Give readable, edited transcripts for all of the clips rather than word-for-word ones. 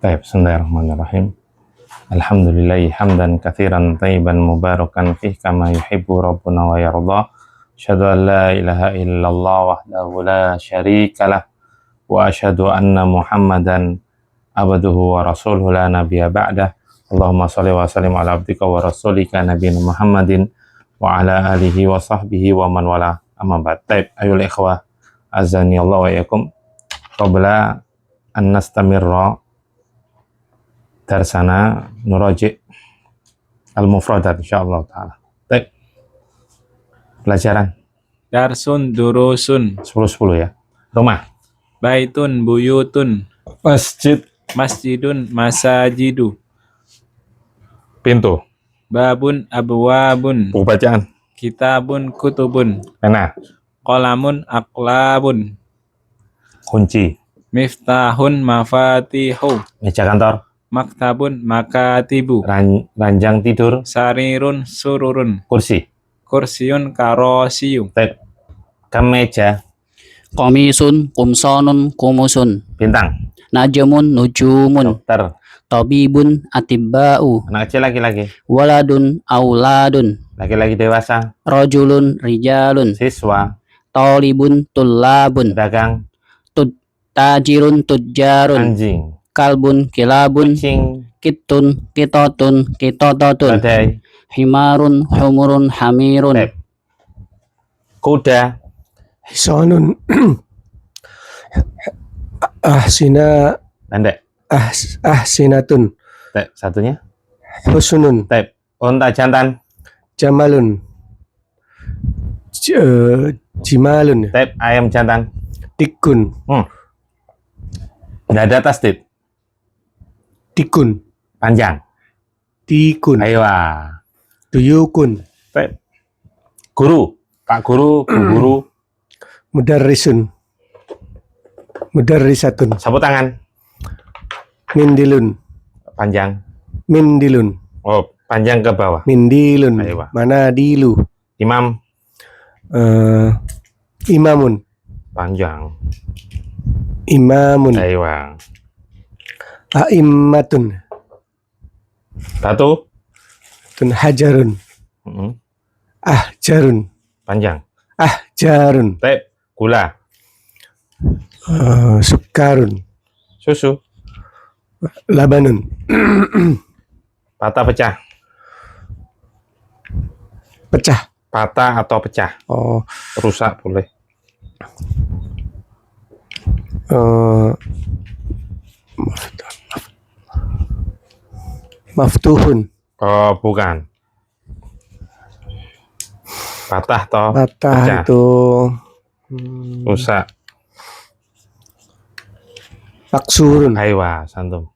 Baik, bismillahirrahmanirrahim. Alhamdulillahi hamdan katsiran thayyiban mubarakan fih kama yuhibbu rabbuna wa yarda. Asyhadu an la ilaha illallah wahdahu la syarikalah wa asyhadu anna Muhammadan abduhu wa rasuluhu la nabiyya ba'dah. Allahumma shalli wa sallim ala abdika wa rasulika nabiyina Muhammadin wa ala alihi wa sahbihi wa man wala. Amma ba'd. Baik, ayol ikhwah azani Allah wa iyyakum. Qabla an nastamirra darsana nuraji' al-mufradat insyaallah taala. Baik. Pelajaran Darsun durusun 10-10 ya. Rumah, baitun buyutun masjid, masjidun masajidu pintu, babun abwabun buku bacaan, kitabun kutubun pena, qalamun aqlabun kunci, miftahun mafatihu meja kantor, maktabun makatibu ranjang tidur, sarirun sururun kursi. kursiun karosiyu Baik. Kemeja, Qamisun, kumsanun, kumusun, bintang, najmun, nujumun, dokter, tabibun, atibba'u, anak kecil laki-laki, waladun, auladun, laki-laki dewasa, rajulun, rijalun, siswa, talibun, tullabun, pedagang, tajirun, tujjarun, anjing, kalbun, kilabun, kucing, kitun, kitotun, kitototun, badai, himarun, humurun, hamirun, Baik. Kuda, Hisanun ahsina pendek. ahsinatun Baik, satunya. husnun Baik. Unta jantan, jamalun jimalun baik. Ayam jantan. dikun Nggak ada tasdid, dikun panjang. dikun Ayo. duyukun Baik. Guru, Pak Guru, Bu Guru, mudarrisun mudarrisatun sapu tangan, mindilun panjang. mindilun Oh, panjang ke bawah. mindilun Ayo. manadilu Imam, imamun panjang. imamun Ayo. a'immatun Batu, tun hajarun ahjarun panjang. ahjarun Baik. Gula, sukarun susu, labanun patah pecah. pecah Patah atau pecah, rusak boleh. Maftuhun Oh, bukan. Patah atau patah pecah, itu rusak. maksurun Ayo, santum.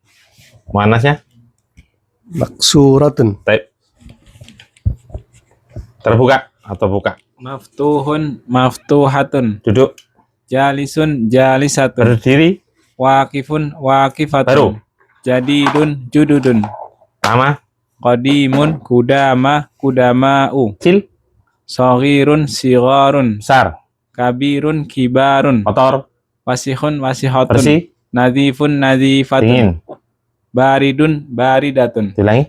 Manasnya? maksuratun Baik. Terbuka atau buka? maftuhun maftuhatun Duduk, jalisun jalisatun berdiri, waqifun waqifatun baru, jadidun jududun lama, qadimun kudama kudama'u kecil, saghirun sigharun besar, kabirun kibarun kotor, wasihun wasihatun bersih, nadhifun nadhifatun dingin. baridun baridatun Diulangi,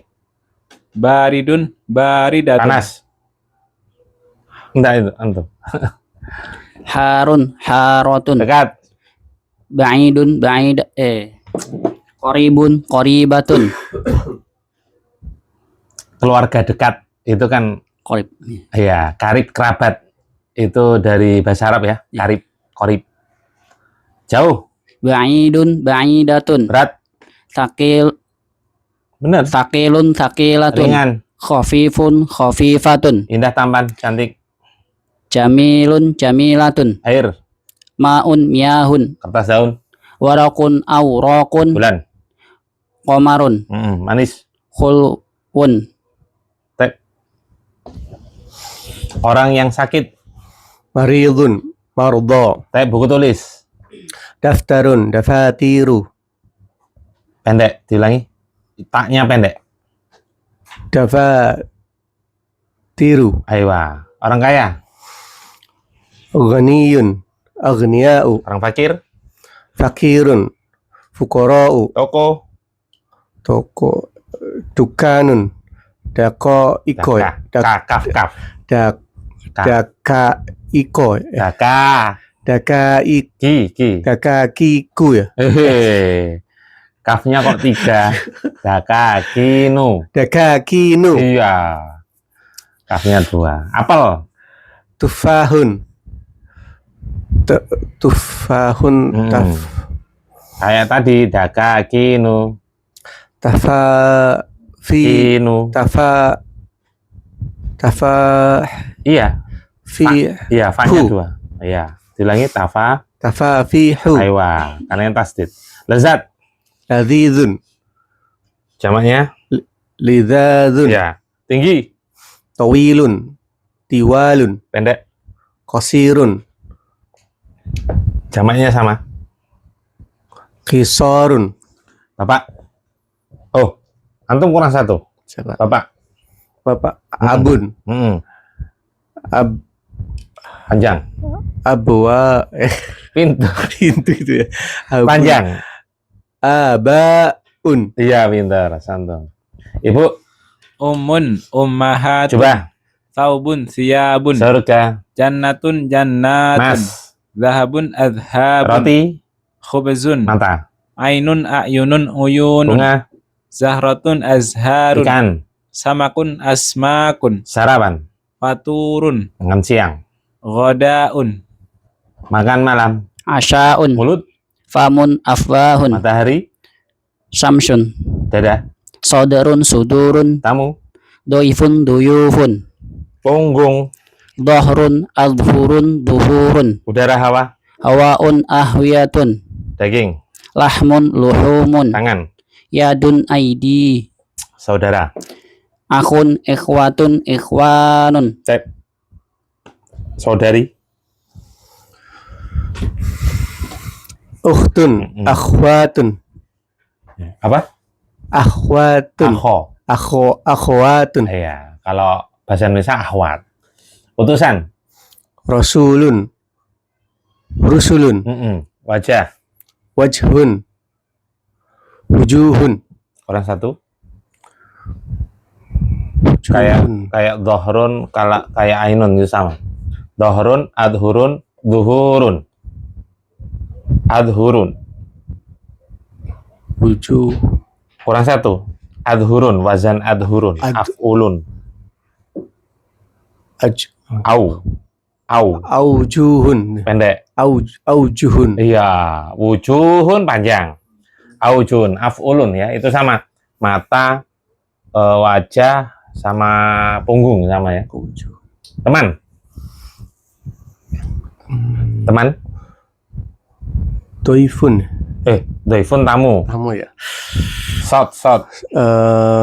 baridun baridatun panas. Enggak itu, antum. harun, haratun, Dekat, ba'idun, qaribun, qaribatun, keluarga dekat. Itu kan, qarib, ya, karib, kerabat. Itu dari bahasa Arab ya, karib, korib. Jauh, ba'idun, ba'idatun, berat, thaqil, benar, thaqilun, thaqilatun, ringan, khafifun, khafifatun, indah, tampan, cantik, jamilun, jamilatun, air, ma'un, miyahun, kertas daun, warakun, awraqun, bulan, qamarun, manis, khulwun, orang yang sakit, maridun mardo buku tulis, daftarun dafatiru pendek, diulangi, taknya pendek. dafatiru Ayo, orang kaya, ghaniyun aghniya'u orang fakir, fakirun fuqara'u toko, Toko. Dukanun. Dako iko ya. Kaf kaf. Dak Ka. daka iko. Daka. Daka Ki. daka kiku ya. Kafnya kok 3. Daka kinu. Daka kinu. Iya. Kafnya 2. Apel. Tufahun. Tufahun. Kayak tadi daka kinu. Tafa fi Kinu. tafa Iya. fi Iya, fa-nya Hu. 2. Iya. Diulangi tafa. tafa fihu. Aywa. Kalian tasdid. Lezat. Ladzizun. Jamaknya. Lidzadzun. Iya. Tinggi. Tawilun. Tiwalun. Pendek. Qasirun. Jamaknya sama. Qisarun. Bapak. Oh, antum kurang 1. Siapa? Bapak. Abun. Panjang. Abwa. Pintu. Pintu itu ya. Abun. Panjang. Abaun. Iya, pintar. Santun. Ibu, Ummahatun. coba. Saubun, siyabun. Surga. Jannatun, jannatun. Mas. Zahabun, adhabun. Roti. Khubzun. Mata. Ainun, ayunun, uyunun. Bunga. Zahratun, azharun. Ikan. Samakun, asmakun. Sarapan. Faturun. Makan siang. Ghodaun. Makan malam. Asya'un. Mulut. Famun afwahun. Matahari. Samsun. Dada. Sodarun sudurun. Tamu. Doifun duyufun. Punggung. Dohrun adhurun duhurun. Udara, hawa. Hawaun ahwiyatun. Daging. Lahmun luhumun. Tangan. Yadun aidi. Saudara. Akhun ikhwatun ikhwanun. Cek. Saudari. Ukhtun. Akhwatun. Apa? Akhwatun. Akho. Akhwatun. Iya. Kalau bahasa Indonesia akhwat. Utusan. Rasulun. Rusulun. Wajah. Wajhun. Wujuhun. Orang 1. Wujuhun. Kayak dohrun, kayak ainun itu sama. Dohrun, adhurun, duhurun. Adhurun. Wujuh. Kurang 1. Adhurun, wazan adhurun. Af'ulun. Au. Aujuhun. Pendek. Aujuhun. Iya, wujuhun panjang. Aujun, af'ulun ya, itu sama. Mata, wajah, sama punggung sama ya. Teman. Doifun. Doifun tamu. Tamu ya. Sot.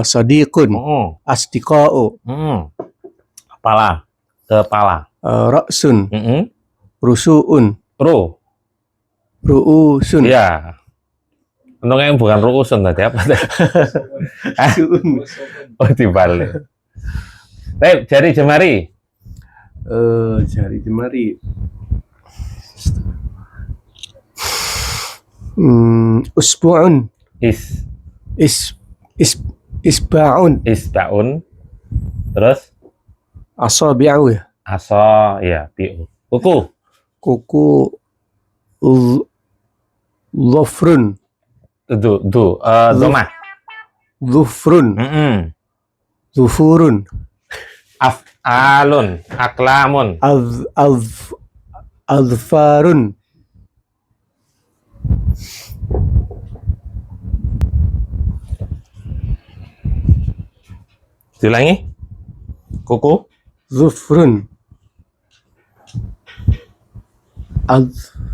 Sadiqun. Asdiqa'u. Kepala. Ra'sun. Rusu'un. Ru'usun. Iya. Untungnya yang bukan ru'usun tadi apa tadi? Oh, dibalik. Jari jemari. Jari jemari. Usbu'un. Isba'un. Isba'un. Terus? Asabi'u ya. Ya, bi'u. Kuku. Dhufrun. Domah. Dhufrun. Dhufurun. Af'alun. Aklamun. Adfarun. Diulangi. Kuku. Dhufrun.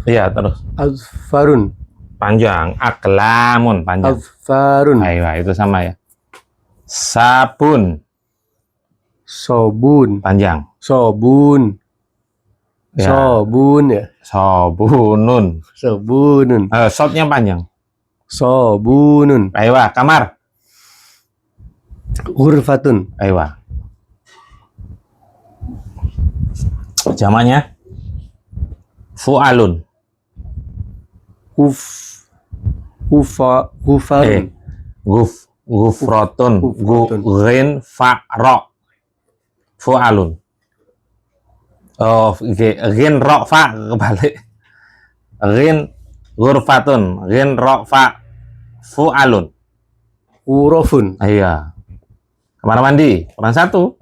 Iya, terus. Adfarun. Panjang. Aklamun. Panjang. Adfarun. Ayo, itu sama ya. Sabun. Sobun. Panjang. Sobun. Ya. Sobun ya. Sobunun. Sobunun. Shotnya panjang. Sobunun. Ayo, kamar. Ghurfatun. Ayo. Jamannya fu'alun. Gufarun. Gufratun. Gufratun. Ghin fa ro. Fu'alun. Oh, ghin ro fa kebalik. Ghin ghurfatun. Ghin ro fa fu'alun. Ghurafun. Iya. Kamar mandi. Kurang satu.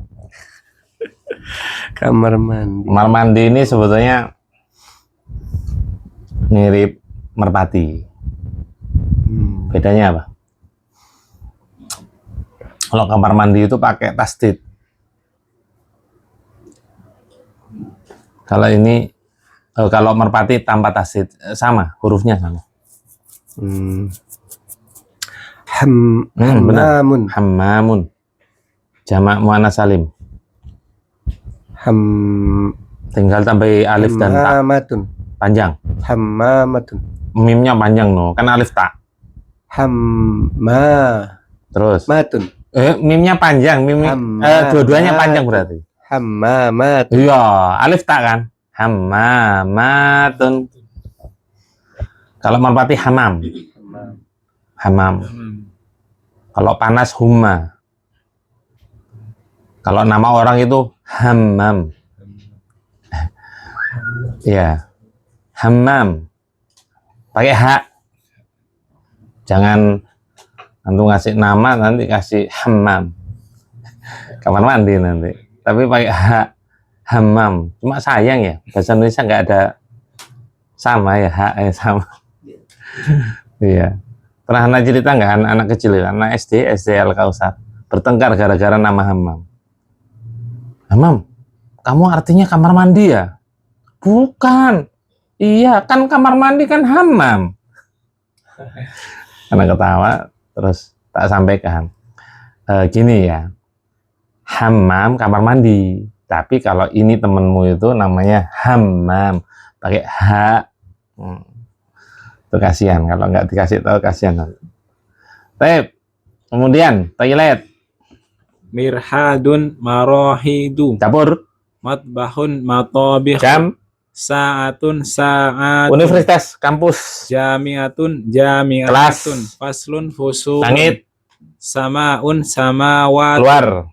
Kamar mandi. Kamar mandi ini sebetulnya mirip merpati. Bedanya apa? Kalau kamar mandi itu pakai tasdid. Kalau ini, kalau merpati tanpa tasdid, sama, hurufnya sama. Benar. Hammamun. Hammamun. Jamak muannas salim. Tinggal tambah alif dan ta. Hammamatun. Panjang. Hammamatun. Mimnya panjang no, kan alif ta. Hammamatun. Terus. Mimnya panjang, dua-duanya panjang berarti. Hammamatun. Iya, alif tak kan? Hammamatun. Kalau merpati hamam. Hamam. Kalau panas humma. Kalau nama orang itu hammam. Ya. Hammam. Pakai hak. Jangan antum ngasih nama nanti kasih hammam. Kamar mandi nanti. Tapi pakai hak. Hammam. Cuma sayang ya, bahasa Indonesia nggak ada sama ya, hak sama. Iya. Pernah anak cerita nggak anak kecil ya, anak SD Al-Kausar bertengkar gara-gara nama Hammam. Hammam, kamu artinya kamar mandi ya? Bukan. Iya, kan kamar mandi kan hammam. Anak ketawa, terus tak sampaikan. Gini ya, hammam kamar mandi. Tapi kalau ini temenmu itu namanya hammam, pakai hak. Itu kasihan kalau nggak dikasih tahu, kasihan. Baik. Kemudian toilet. Mirhadun marohidu. Dapur. Matbahun matabikh. Jam. Sa'atun sa'atun. Universitas, kampus. Jami'atun jami'atun. Kelas. Faslun fusulun. Langit. Sama'un samawat. Keluar.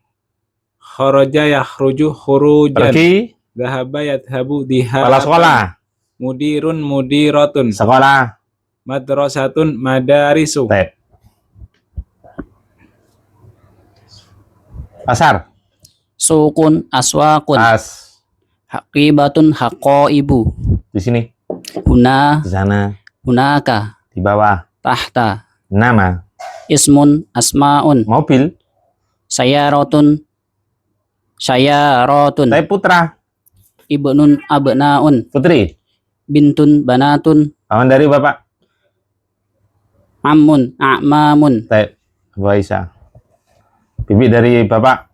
Kharaja yakhruju khurujan. Pergi. Dhahaba yadhabu dihaban. Kepala sekolah. Mudirun mudiratun. Sekolah. Madrasatun madarisu. Baik. Pasar. Sukun aswakun. Pas. Haqibatun haqaibu. Di sini. Huna Di sana. hunaka. Di bawah. Tahta. Nama. Ismun asmaun. Mobil. Sayaratun. Sayaratun. Tapi putra. Ibnun abnaun. Putri. Bintun banatun. Kawan dari bapak. Ammun a'mamun. Baik. Bu Aisyah. Bibi dari bapak.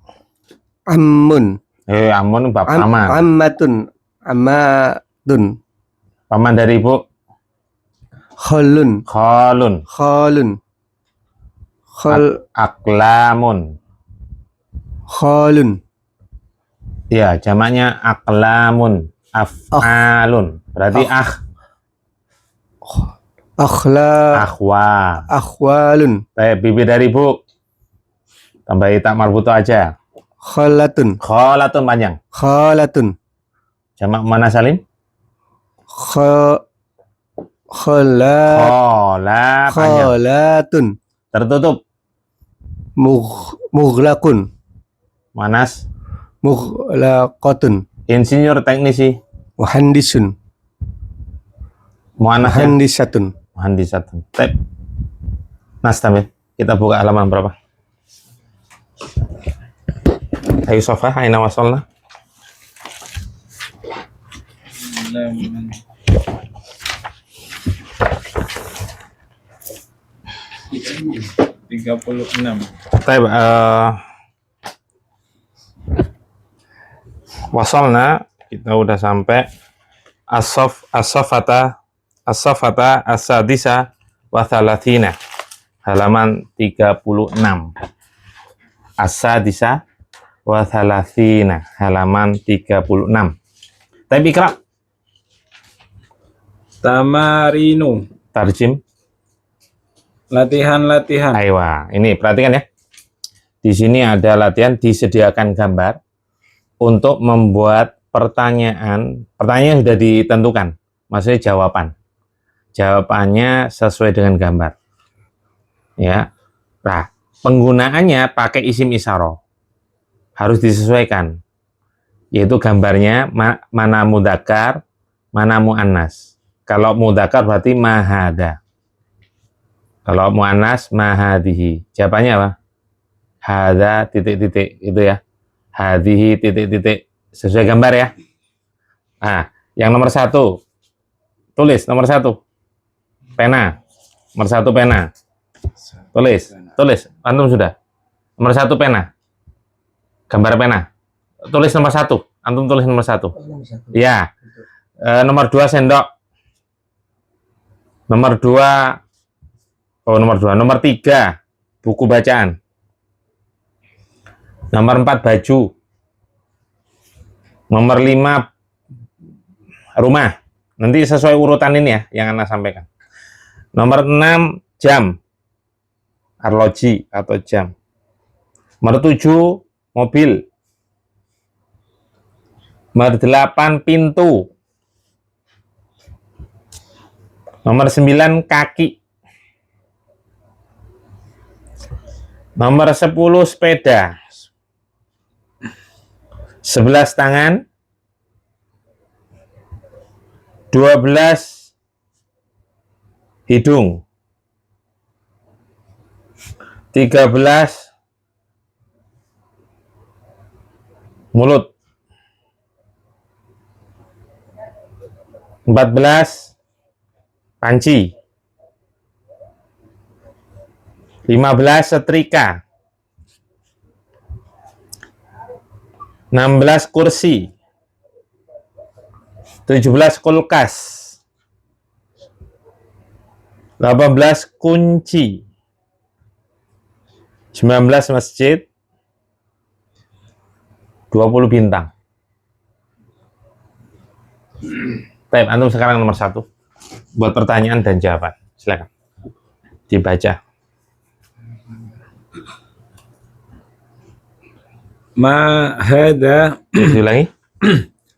Ammun. Amun bapak paman. Ammatun. Ammatun. Paman dari ibu. Khalun. Khalun. Khalun. Aklamun. Khalun. Ya, jamaknya aklamun. Af'alun. Berarti akhwa. Akhwalun. Baik, bibi dari ibu. Tambahi tak marbuto aja. Khalatun. Khalatun panjang. Khalatun. Jamak mana salim? Khala Khola panjang. Khalatun. Tertutup. Mughlaqun. Manas. Mughlaqatun. Insinyur teknisi. Muhandisun. Muannasnya. Muhandisatun. Muhandisatun. Baik. Nas tamil. Kita buka halaman berapa? Ayo sofa, aina wasolna. Tiga puluh enam. Baik, wasolna, kita udah sampai as-safata as-sadisa wa thalathina, halaman 36. As-sadisa wa thalathina, halaman 36. Tapi ikra. Tamarinu. Tarjim. Latihan. Aywa, ini perhatikan ya. Di sini ada latihan disediakan gambar untuk membuat pertanyaan. Pertanyaannya sudah ditentukan, maksudnya jawaban. Jawabannya sesuai dengan gambar. Ya. Nah, penggunaannya pakai isim isyarah. Harus disesuaikan. Yaitu gambarnya mana mudzakkar, mana muannas. Kalau mudzakkar berarti mahada. Kalau muannas mahadihi. Jawabannya apa? Hada titik-titik itu ya. Hadihi titik-titik. Sesuai gambar ya. Nah, yang nomor 1. Tulis nomor 1. Pena. Nomor 1 pena. Tulis. Antum sudah. Nomor 1 pena. Gambar pena. Tulis nomor 1. Antum tulis nomor 1. Ya. Nomor 2 sendok. Nomor 2. Nomor 3 buku bacaan. Nomor 4 baju. Nomor 5 rumah. Nanti sesuai urutan ini ya yang Anda sampaikan. Nomor 6 jam. Arloji atau jam. Nomor 7 mobil. Nomor 8 pintu. Nomor 9 kaki. Nomor 10 sepeda. 11 tangan. 12 hidung. 13 mulut. 14 panci. 15 setrika. 16 kursi. 17 kulkas. 18 kunci. 19 masjid. 20 bintang. Baik, antum sekarang nomor 1. Buat pertanyaan dan jawaban. Silakan. Dibaca. Ma hada. Diulangi.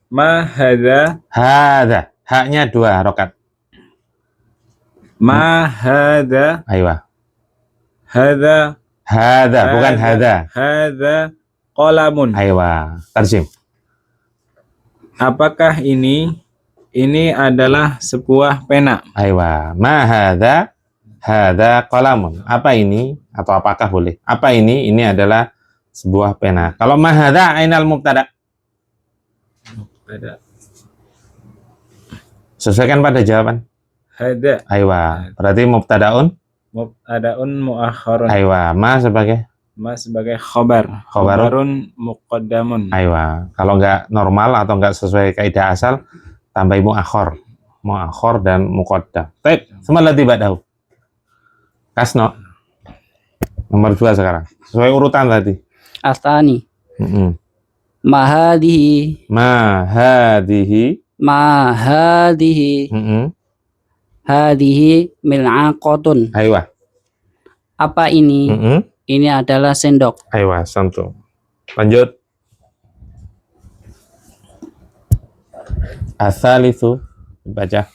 Ma hada. Hada. Haknya 2 harokat. Ma hada. Aywa. Hada. Hada, bukan hada. Hada qalamun. Aywa. Tarjim. Apakah ini adalah sebuah pena? Aywa. Ma hada. Hada qalamun. Apa ini? Atau apakah boleh? Apa ini? Ini adalah sebuah pena. Kalau ma hada ainal mubtada. Ada. Sesuaikan pada jawaban. Hada. Aywa. Berarti mubtadaun. Mubtadaun muakhirun. Aywa. Ma sebagai. Ma sebagai khobar. Khobarun. Khobarun muqaddamun. Aywa. Kalau nggak normal atau nggak sesuai kaidah asal, tambah muakhor. Muakhor dan muqaddam. Baik. Semua latih ba'dahu. Kasno. Nomor 2 sekarang. Sesuai urutan tadi. Astani. Mahadihi. Mahadihi. Mahadihi. Hadihi mil'aqatun. Aywa. Apa ini? Ini adalah sendok. Aywa, santu. Lanjut. Asalisu. Baca.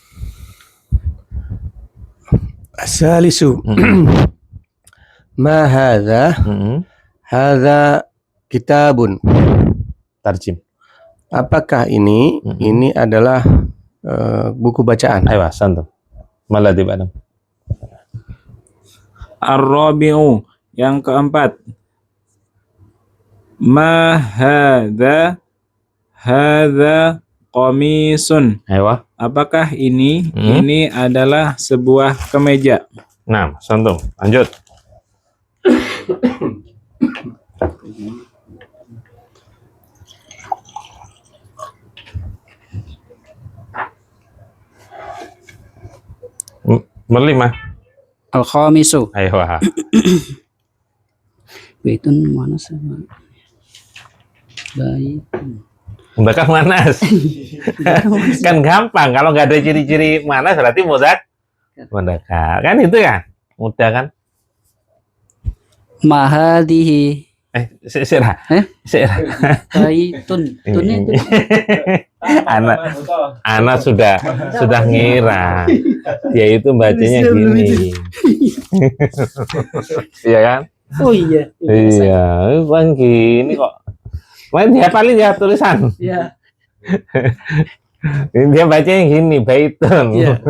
Asalisu. Ma hadza? Hadza kitabun. Tarjim. Apakah ini? Ini adalah buku bacaan. Aywa, santu. Malah di Badam. Ar-rabi'u, yang keempat. Ma hadza qamisun. Aywa. Apakah ini adalah sebuah kemeja? Nah, santu. Lanjut. Berlima. Al-khamisu. Aywa. Baitun mana sama? Baik. Mudzakkar muannas. Kan gampang. Kalau nggak ada ciri-ciri muannas berarti mudzakkar. Kan itu ya. mudah kan? Ma hadhihi Sira. Eh? Sira. baitun. Tunnya itu Anak sudah ngira. Dia itu bacanya gini. Iya kan? oh iya. Iya, bang gini kok. Main dia paling ya tulisan. Iya. Dia bacanya gini, baitun. Iya.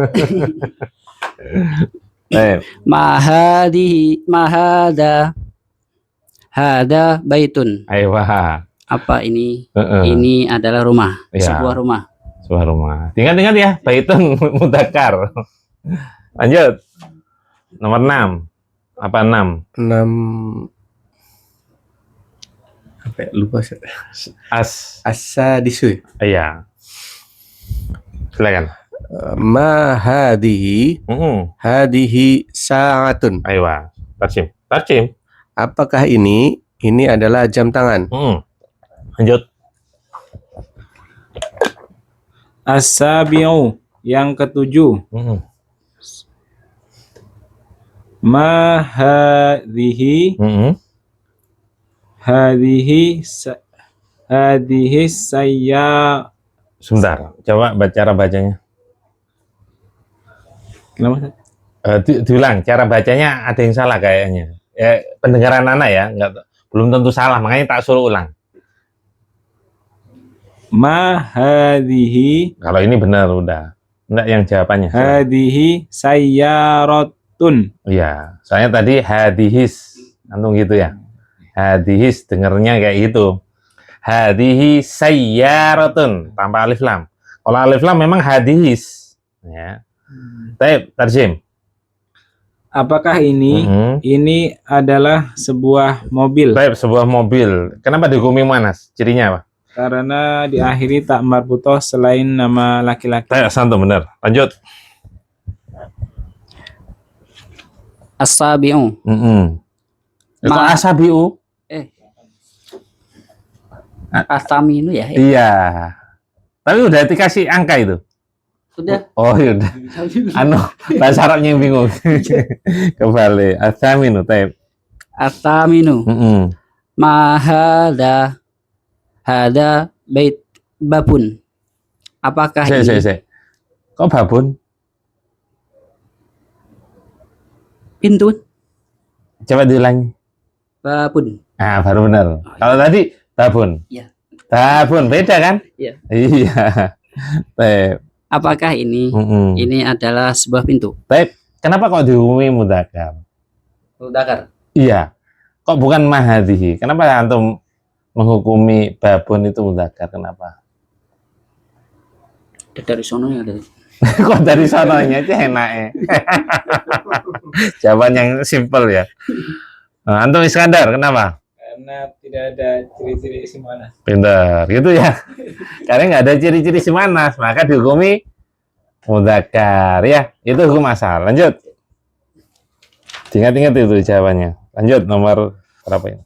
Ma hadhihi ma hada baitun. Ayo, Apa ini? Heeh. Ini adalah rumah, Iya. sebuah rumah. Sebuah rumah. Ingat-ingat ya, baitun mudzakkar. Lanjut. Nomor 6. Apa 6? 6 apa ya? Lupa saya. As-sadisu. Iya. Silakan. Ma hadhihi hadhihi sa'atun. Ayo, tarjim. Tarjim. Apakah ini adalah jam tangan? Lanjut. As-sabi'u, yang ketujuh. Ma hadhihi hadhihi saya. Sebentar, coba cara bacanya. Kenapa? Diulang, cara bacanya ada yang salah kayaknya. Ya, pendengaran anak ya, belum tentu salah, makanya tak suruh ulang. Ma hadhihi Kalau ini benar udah. Enggak yang jawabannya. hadhihi sayyaratun. Iya, soalnya tadi hadihis, antum gitu ya. Hadihis dengernya kayak gitu. Hadihi sayyaratun tanpa alif lam. Kalau alif lam memang hadihis. Ya. Tarjim. Apakah ini ini adalah sebuah mobil? Sebuah mobil. Kenapa dihukumi muannas? Cirinya apa? Karena diakhiri tak marbutoh selain nama laki-laki. Santum benar. Lanjut. As-sabi'u. Itu asabiu. As-saminu ya. Iya. Tapi udah dikasih angka itu. Sudah. Oh iya udah. Bahasa Arabnya yang bingung. Kembali. As-saminu, taib. As-saminu. Ma hada bait babun. Apakah ini Kok babun? pintu? Coba diulangi. Babun. Baru benar. Kalau tadi babun. Iya. Babun beda kan? Iya. Iya. Taib. Apakah ini ini adalah sebuah pintu? Taib. Kenapa kok dihukumi mudzakkar? Mudzakkar. Iya. Kok bukan mahadihi? Kenapa antum menghukumi babun itu mudzakkar? Kenapa? Dari sono ya dari. Kok dari sononya aja enaknya. Jawaban yang simpel ya. Nah, antum Iskandar, kenapa? Karena tidak ada ciri-ciri isim muannas. Pintar, gitu ya. Karena nggak ada ciri-ciri isim muannas, maka dihukumi mudzakkar ya. Itu hukum asal. Lanjut. Ingat-ingat itu jawabannya. Lanjut nomor berapa ini?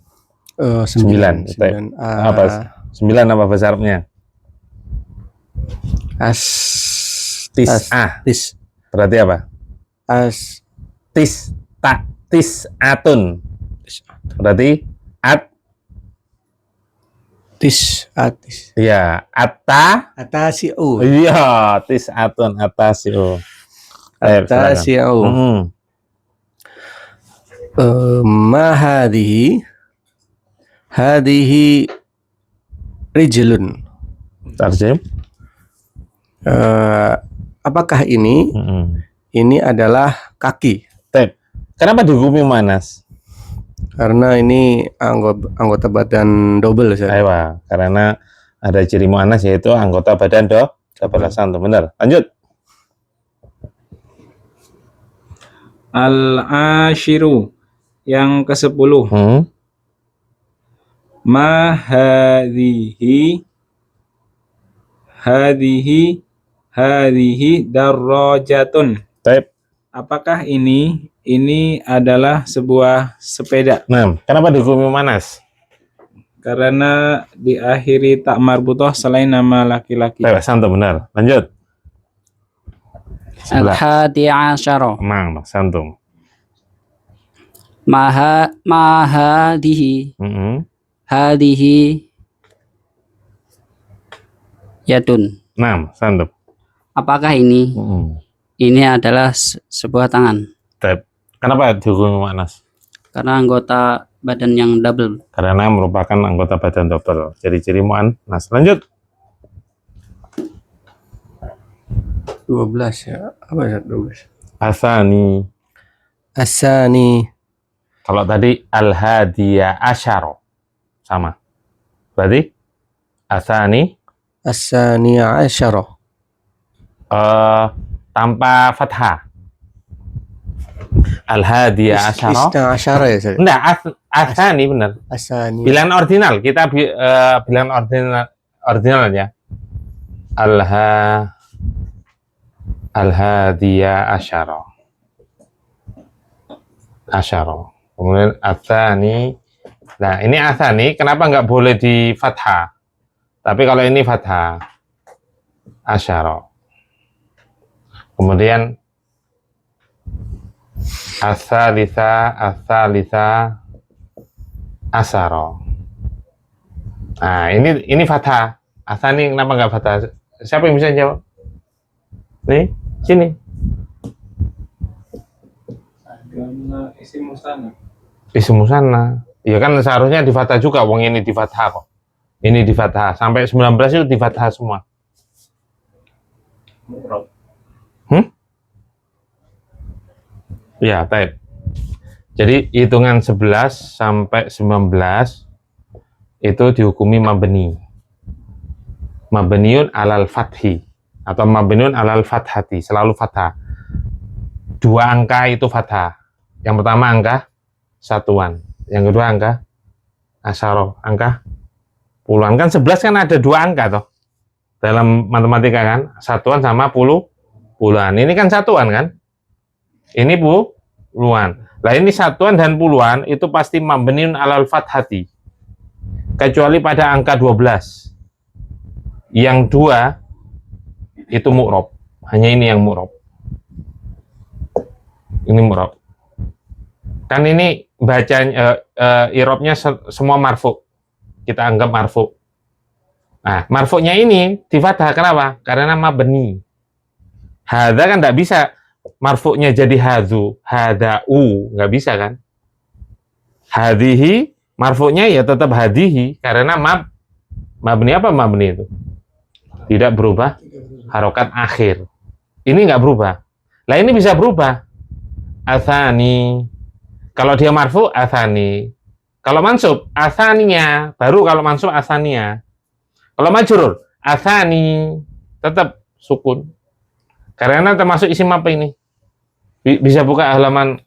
9. Apa? 9 apa bahasa Arabnya? Tis. Berarti apa? Tis'atun. Berarti Atis. Iya, Atasiu. Iya, tis'atun atasiu. Atasiu. Ma hadhihi rijlun. Tarjim. Apakah ini adalah kaki? Kenapa dihukumi muannas? Karena ini anggota badan double. Aywa, karena ada ciri muannas yaitu anggota badan double santum. Benar. Lanjut. Al-ashiru, yang ke-10. Ma hadhihi darajatun. Taib. Apakah ini adalah sebuah sepeda? Nah, kenapa dihukumi muannas? Karena diakhiri tak marbutoh selain nama laki-laki. Taib, santum benar. Lanjut. Al-hadi asyara. Mang, santum. Mahadihi. Hadihi yadun. Nah, santap. Apakah ini? Ini adalah sebuah tangan. Kenapa dihukumi mu'annas? Karena anggota badan yang double. Karena merupakan anggota badan double. Ciri-ciri mu'annas. Lanjut. 12 ya. Apa ya 12? Asani. Asani. Kalau tadi al-hadiya asyara. Sama. Berarti asani. Asani asyara. Tanpa fathah. Al-hadiya asyara. Isna asyara ya saya. Enggak, asani benar. Asani. Bilangan ordinal. Kita bilangan ordinal ya. Al-hadiya asyara. Asyara. Kemudian asani. Nah, ini asani. Kenapa nggak boleh di fathah? Tapi kalau ini fathah. Asyara. Kemudian asalisa asyara. Nah, ini fathah. Asani kenapa nggak fathah? Siapa yang bisa jawab? Nih, sini. Isim musana. Isim musana. Ya kan seharusnya di fathah juga, wong ini di fathah kok. Ini di fathah. Sampai 19 itu di fathah semua. Ya, baik. Jadi hitungan 11 sampai 19 itu dihukumi mabni. Mabniun alal fathi atau mabniun alal fathati, selalu fathah. Dua angka itu fathah. Yang pertama angka satuan, yang kedua angka asyara, angka puluhan. Kan 11 kan ada dua angka toh. Dalam matematika kan, satuan sama puluhan. Ini kan satuan kan? Ini puluhan. Lah ini satuan dan puluhan itu pasti mabniun alal fathati. Kecuali pada angka 12. Yang dua itu mu'rob. Hanya ini yang mu'rob. Ini mu'rob. Kan ini bacanya irobnya semua marfu. Kita anggap marfu. Nah, marfu'nya ini di fathah. Kenapa? Karena mabni. Hadza kan enggak bisa marfu'nya jadi hadzu, hadau, nggak bisa kan? Hadihi marfu'nya ya tetap hadihi karena mabni apa mabni itu? Tidak berubah harokat akhir. Ini nggak berubah. Lah ini bisa berubah. Asani. Kalau dia marfu asani. Kalau mansub asaninya, baru kalau mansub asaninya. Kalau majrur asani tetap sukun. Karena termasuk isim apa ini? Bisa buka halaman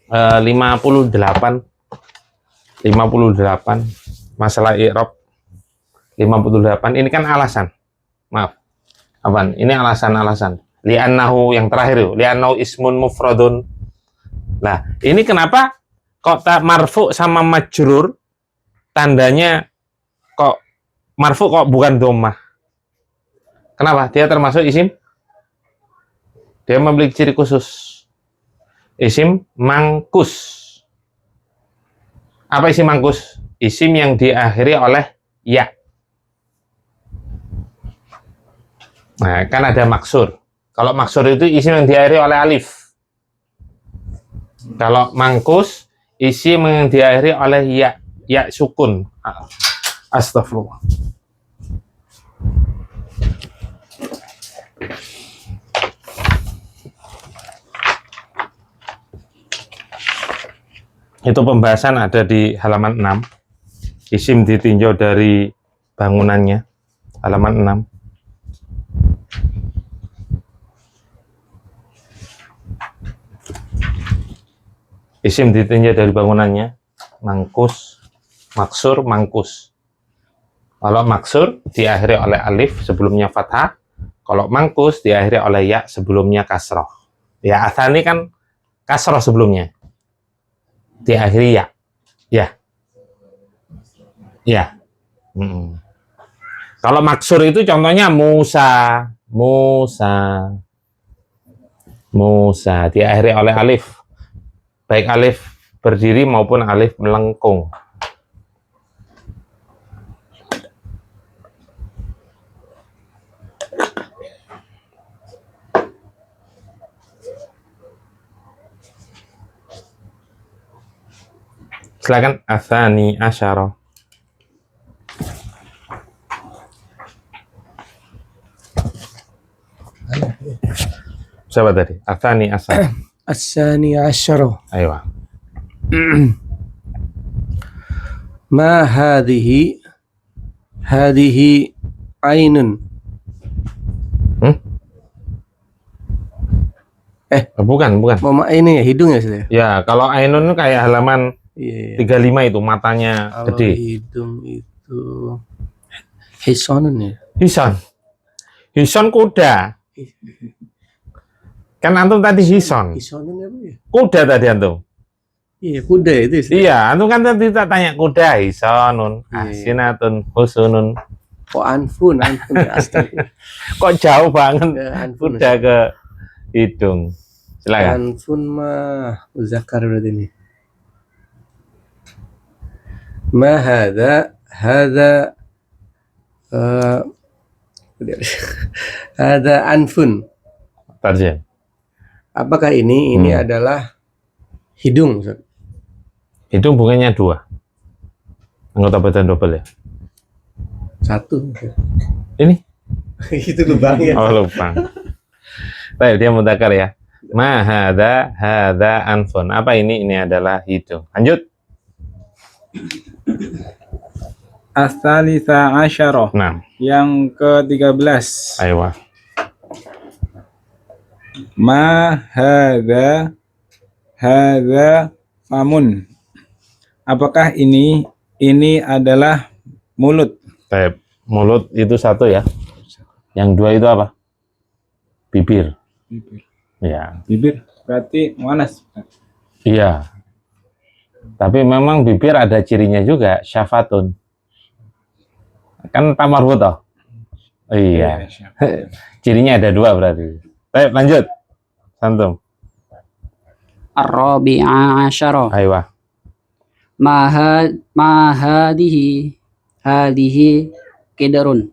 58 masalah i'rab 58. Ini kan alasan. Maaf. Apaan? Ini alasan-alasan. Li'annahu yang terakhir itu, li'annahu ismun mufradun. Nah, ini kenapa kok tak marfu sama majrur tandanya kok marfu kok bukan dhammah? Kenapa? Dia termasuk isim. Dia memiliki ciri khusus. Isim mangkus. Apa isim mangkus? Isim yang diakhiri oleh ya. Nah, kan ada maksur. Kalau maksur itu isim yang diakhiri oleh alif. Kalau mangkus, isim yang diakhiri oleh ya. Ya sukun. Astagfirullah. Itu pembahasan ada di halaman 6. Isim ditinjau dari bangunannya. Halaman 6. Isim ditinjau dari bangunannya. Mangkus, maksur, mangkus. Kalau maksur diakhiri oleh alif sebelumnya fathah. Kalau mangkus diakhiri oleh ya sebelumnya kasroh. Ya asani kan kasroh sebelumnya. Diakhiri ya. Ya. Ya. Kalau maksur itu contohnya Musa. Musa diakhiri oleh alif. Baik alif berdiri maupun alif melengkung. Silakan Atsani asyara. Siapa tadi? Atsani asyara. الثاني عشر Ayo. ما هذه هذه عين Bukan. mama ini ya hidung ya sudah Ya, kalau Ainun itu kayak halaman iya 35 itu, matanya kalau gede. hidung itu hisonun ya Hison kuda. Kan antum tadi hison. hisonun apa ya Kuda tadi antum. iya kuda itu ya, Ustaz. Iya, antum kan tadi tak tanya kuda, hisonun, Iya. asinatun, husunun. oh anfun ya, astaga Kok jauh banget Ya, anfun kuda ke hidung. Silakan. anfun mah zakar berarti ini ma hadza hadza anfun Tarjem. apakah ini adalah hidung Ustaz? Hidung bunganya 2. Anggota badan double ya. Satu Ini? itu lubangnya Oh, lupa. Baik, dia mudzakkar ya. Ma hadza anfun. Apa ini? Ini adalah hidung. Lanjut. Ats-tsalitsah asyara. Nah, Yang ke-13. ayo. Ma hadza famun. Apakah ini adalah mulut? Baik, mulut itu 1 ya. Yang 2 itu apa? Bibir. Bibir. Ya. Bibir berarti muannas. Iya. Tapi memang bibir ada cirinya juga, syafatun. Kan tamarbut toh? Iya. Cirinya ada 2 berarti. Baik, lanjut. Santum. Ar-rabi'a asyara. Ayo. Ma hadhihi kidarun.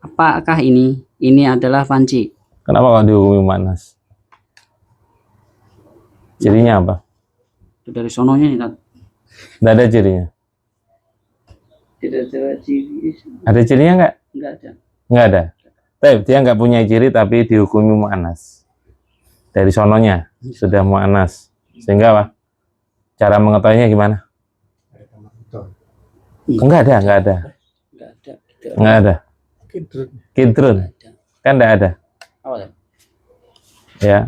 Apakah ini? Ini adalah panci. Kenapa kok dihukumi manas? Cirinya apa? Itu dari sononya nih, Tat. Nggak ada cirinya. Tidak ada ciri. Ada cirinya nggak? Enggak ada. Nggak ada. Tapi dia nggak punya ciri tapi dihukumi mu'anas. Dari sononya sudah mu'anas. Sehingga apa? Cara mengetahuinya gimana? Nggak ada. Enggak ada. Nggak ada. Kidrun. Kan nggak ada. Apa ya? Ya.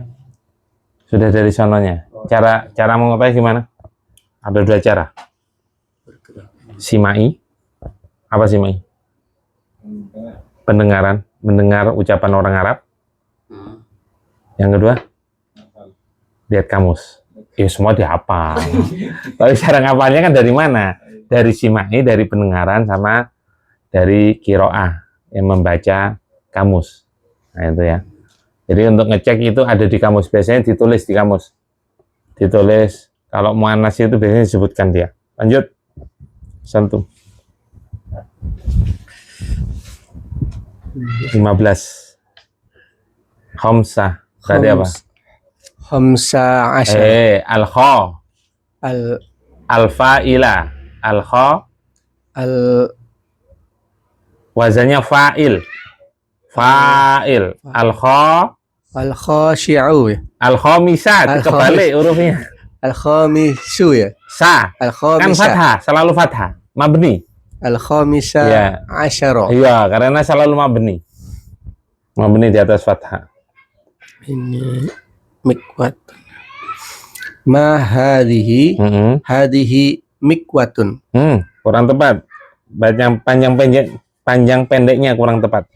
Sudah dari sononya. Cara mengetahui gimana? Ada 2 cara. Simai. Apa simai? Pendengaran, mendengar ucapan orang Arab. Yang kedua, lihat kamus. Ya semua dihafal. Tapi cara ngapalnya kan dari mana? Dari simai, dari pendengaran, sama dari kiroah yang membaca kamus. Nah itu ya. Jadi untuk ngecek itu ada di kamus. Biasanya ditulis di kamus. Ditulis. Kalau muannas itu biasanya disebutkan dia. Lanjut. Santum. 15. Khamsah. Tadi apa? Khamsa asyar Al-kha. al Al-fa'ila. Al-kha. al Wazannya fa'il. Fa'il. Al-kha. al khashi'u ya Al-khamisat. Kebalik hurufnya. al khamisu ya Sa. al Kan khamisa fathah. Selalu fathah. Mabni. al khamisa Ya. asyara Iya, karena selalu mabni. Mabni di atas fathah. ini mikwat ma hadhihi hadhihi mikwatun Kurang tepat. Panjang pendeknya kurang tepat.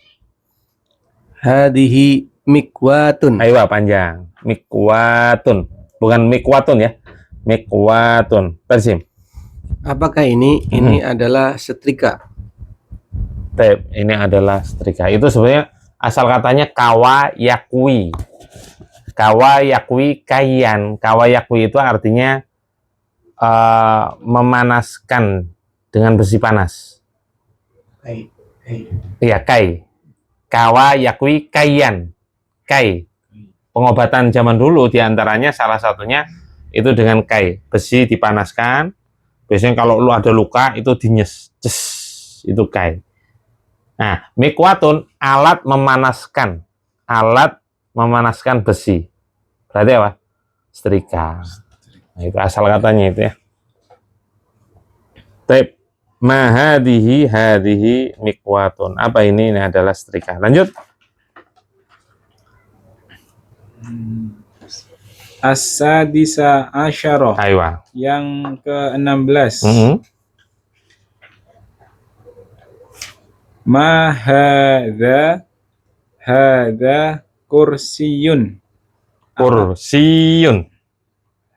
hadhihi mikwatun Ayo panjang. Mikwatun. Bukan mikwatun ya. Mikwatun. Tersim. apakah ini adalah setrika Tep, ini adalah setrika. Itu sebenarnya asal katanya kawayakwi. Kawayakwi kayan. Kawayakwi itu artinya memanaskan dengan besi panas. Iya, kai. Kawa yakwi kaian. Kai. Pengobatan zaman dulu diantaranya salah satunya itu dengan kai. Besi dipanaskan. Biasanya kalau lu ada luka itu dinyes. Ces, itu kai. Nah, mikwatun alat memanaskan. Alat memanaskan besi. Berarti apa? Setrika. Nah, itu asal katanya itu ya. Taib. Mahadihi hadihi mikwatun. Apa ini? Ini adalah setrika. Lanjut. As-sadisa asyara, Aywa. yang ke-16. Ma hadza kursiyun. Kursiyun.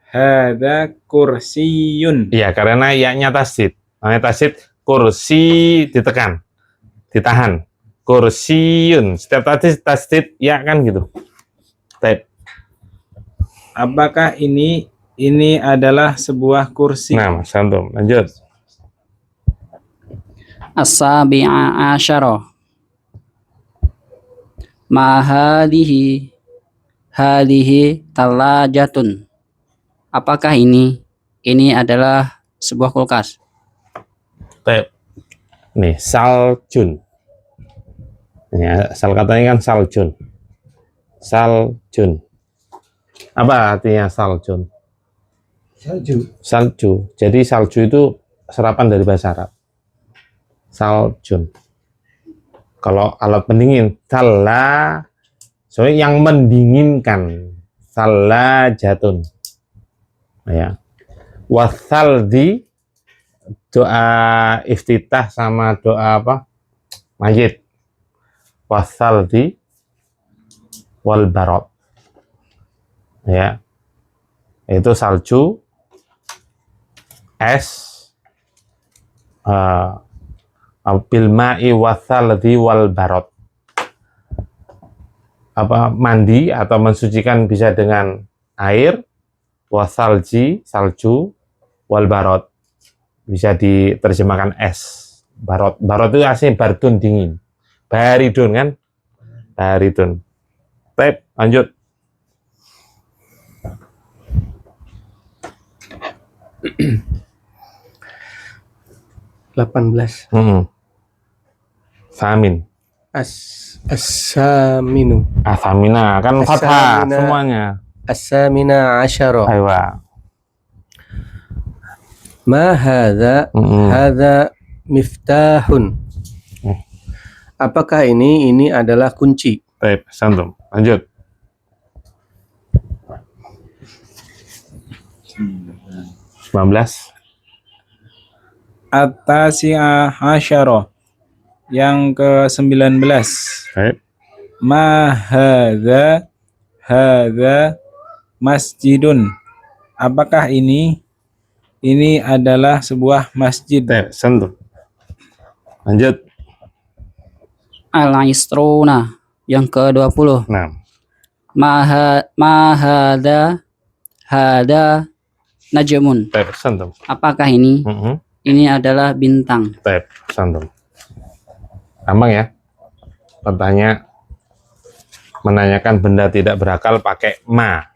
Hadza kursiyun. Iya, karena ya-nya tasdid. Namanya tasdid, kursi ditekan, ditahan. Kursiyun. Setiap tasdid ya kan gitu. Taib. Apakah ini adalah sebuah kursi? Nah, Mas Antum, lanjut. As-sabi'a asyara. Ma hadhihi talajatun. Apakah ini adalah sebuah kulkas? Taib. Nih, saljun. Ini asal katanya kan saljun. Saljun. Apa artinya saljun? Salju. Jadi salju itu serapan dari bahasa Arab. Saljun. Kalau alat pendingin, salla, soalnya yang mendinginkan. Salajatun. Ya. Wasaldi, doa iftitah sama doa apa? Majid. Wasaldi wal barot. Ya. Itu salju, es, bil ma'i wasaldi wal barot. Apa mandi atau mensucikan bisa dengan air, wasalji, salju, wal barot. Bisa diterjemahkan es. Barot itu aslinya bardun, dingin. Baridun kan? Baridun. Baik, lanjut. Belas. Samin. As-saminu. Asamina kan fathah As-samina. semuanya. As-samina asyara. Aywa. Ma hadza? Hadza miftahun. Apakah ini adalah kunci? Baik, santum. Lanjut. At-tasi'a asyara, yang ke-19. Baik. Ma hadza masjidun. Apakah ini adalah sebuah masjid? Baik, santum. Lanjut. Al-isruna, yang ke-20. Nah, Ma hadza najmun. baik, santum. Apakah ini adalah bintang? Baik, santum. Gampang ya. Menanyakan benda tidak berakal pakai ma.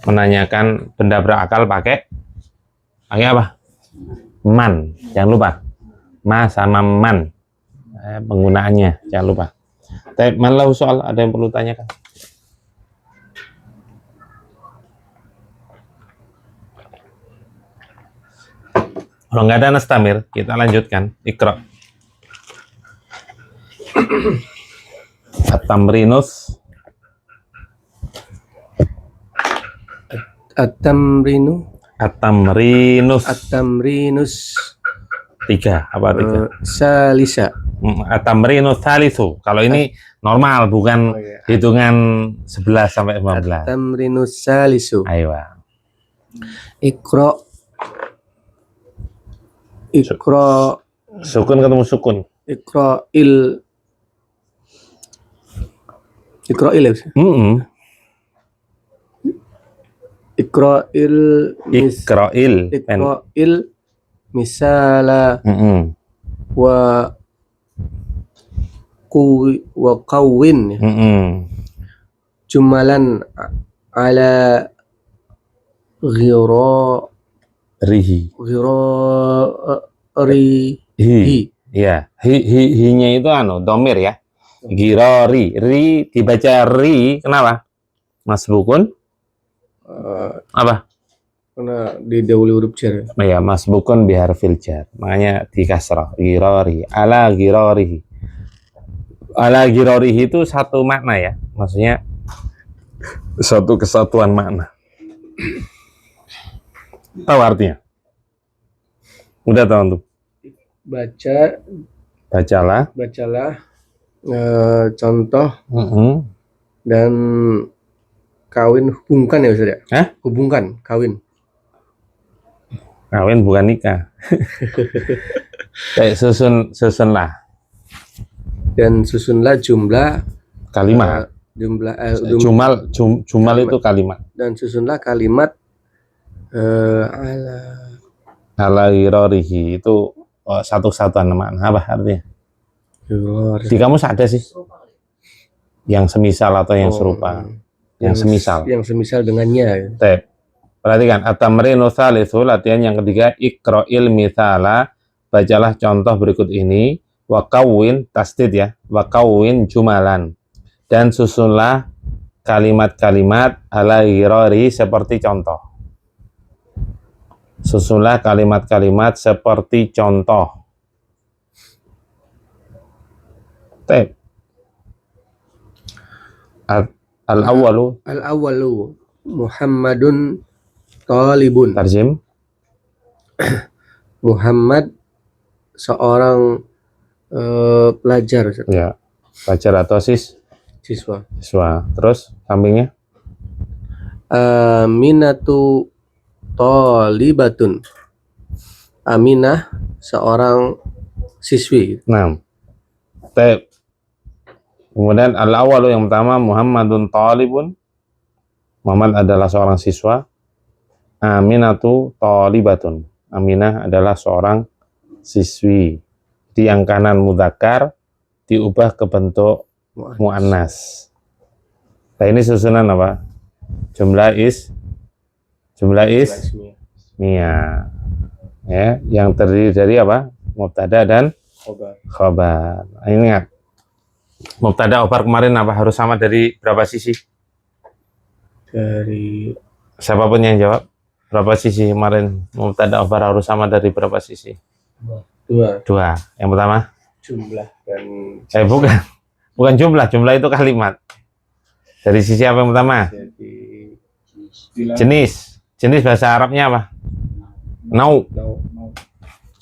Menanyakan benda berakal pakai apa? Man. Jangan lupa. Ma sama man. Penggunaannya jangan lupa. Tapi malah soal ada yang perlu tanyakan. Kalau nggak ada nastamir, kita lanjutkan. Iqra. At-tamrinus. At-tamrinu. At-tamrinus. At-tamrinus. 3. Apa 3? Salisa. At-tamrinus salisu. Kalau ini normal, bukan hitungan 11 sampai 15. At-tamrinus salisu. Ayo. Iqra. Sukun ketemu sukun. Iqra'il ya. Iqra'il mis Iqra'il. Iqra'il misala Mm-mm. wa wa qawwin Mm-mm. jumalan ala ghira Rihi. rihi. Ya, hi-nya itu domir ya. Girori, ri dibaca ri, kenapa? Masbukun apa? Karena didahului huruf jar. Oh ya, masbukun biharfil jar. Makanya di kasrah. Girori, ala girorihi. Ala girorihi itu satu makna ya. Maksudnya satu kesatuan makna. Tahu artinya? Udah tahu tuh. Bacalah Contoh Mm-mm. dan kawin hubungkan ya Ustaz ya? Hah? Hubungkan, kawin. Kawin bukan nikah. Kayak susunlah Dan susunlah jumlah kalimat. Jumal itu kalimat. Dan susunlah kalimat Ala girorihi itu satu-satuan makna. Apa artinya? Di kamus ada sih yang semisal atau yang serupa. Yang semisal dengannya. Perhatikan, at-tamrinu tsalitsu, latihan yang ketiga, iqra'il mithala, bacalah contoh berikut ini, wa qawwin, tasdid ya, wa qawwin jumalan, dan susunlah kalimat-kalimat ala ghirari seperti contoh. Susunlah kalimat-kalimat seperti contoh. Al-awwalu Muhammadun talibun. Tarjim. Muhammad seorang pelajar. Ya, pelajar atau Siswa. Terus sampingnya Aminatu talibatun. Aminah seorang siswi. Nah, kemudian al-awwalu yang pertama, Muhammadun talibun. Muhammad adalah seorang siswa. Aminatu talibatun. Aminah adalah seorang siswi. Di yang kanan mudzakkar diubah ke bentuk muannas. Nah, ini susunan apa? Jumlah ismiyah. Ya, yang terdiri dari apa? Mubtada dan khabar. Nah, ingat. Mubtada khabar kemarin apa harus sama dari berapa sisi? Dari Siapapun yang jawab. Berapa sisi kemarin? Mubtada khabar harus sama dari berapa sisi? Dua. Yang pertama? Jumlah dan bukan jumlah itu kalimat. Dari sisi apa yang pertama? Jenis bahasa Arabnya apa? Nau.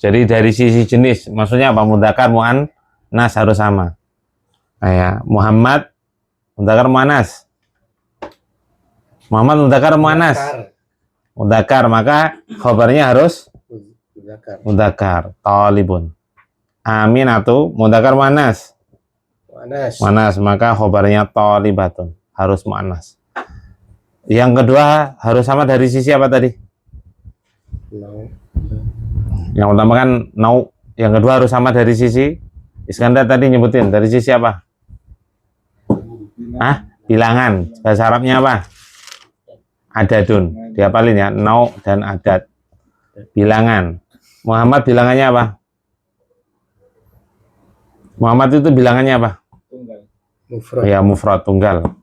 Jadi dari sisi jenis, maksudnya apa? Mudzakkar muannas harus sama. Kayak Muhammad mudzakkar muannas. Muhammad mudzakkar muannas. Mudzakkar, maka khabarnya harus mudzakkar. Talibun. Aminatu mudzakkar muannas. Muannas, maka khabarnya talibatun, harus muannas. Yang kedua harus sama dari sisi apa tadi? Yang pertama kan nau, yang kedua harus sama dari sisi Iskandar tadi nyebutin dari sisi apa? Bilangan. Bahasa Arabnya apa? Adadun. Dihafalin ya, nau dan adad. Bilangan. Muhammad bilangannya apa? Muhammad itu bilangannya apa? mufrad. Ya, mufrad tunggal.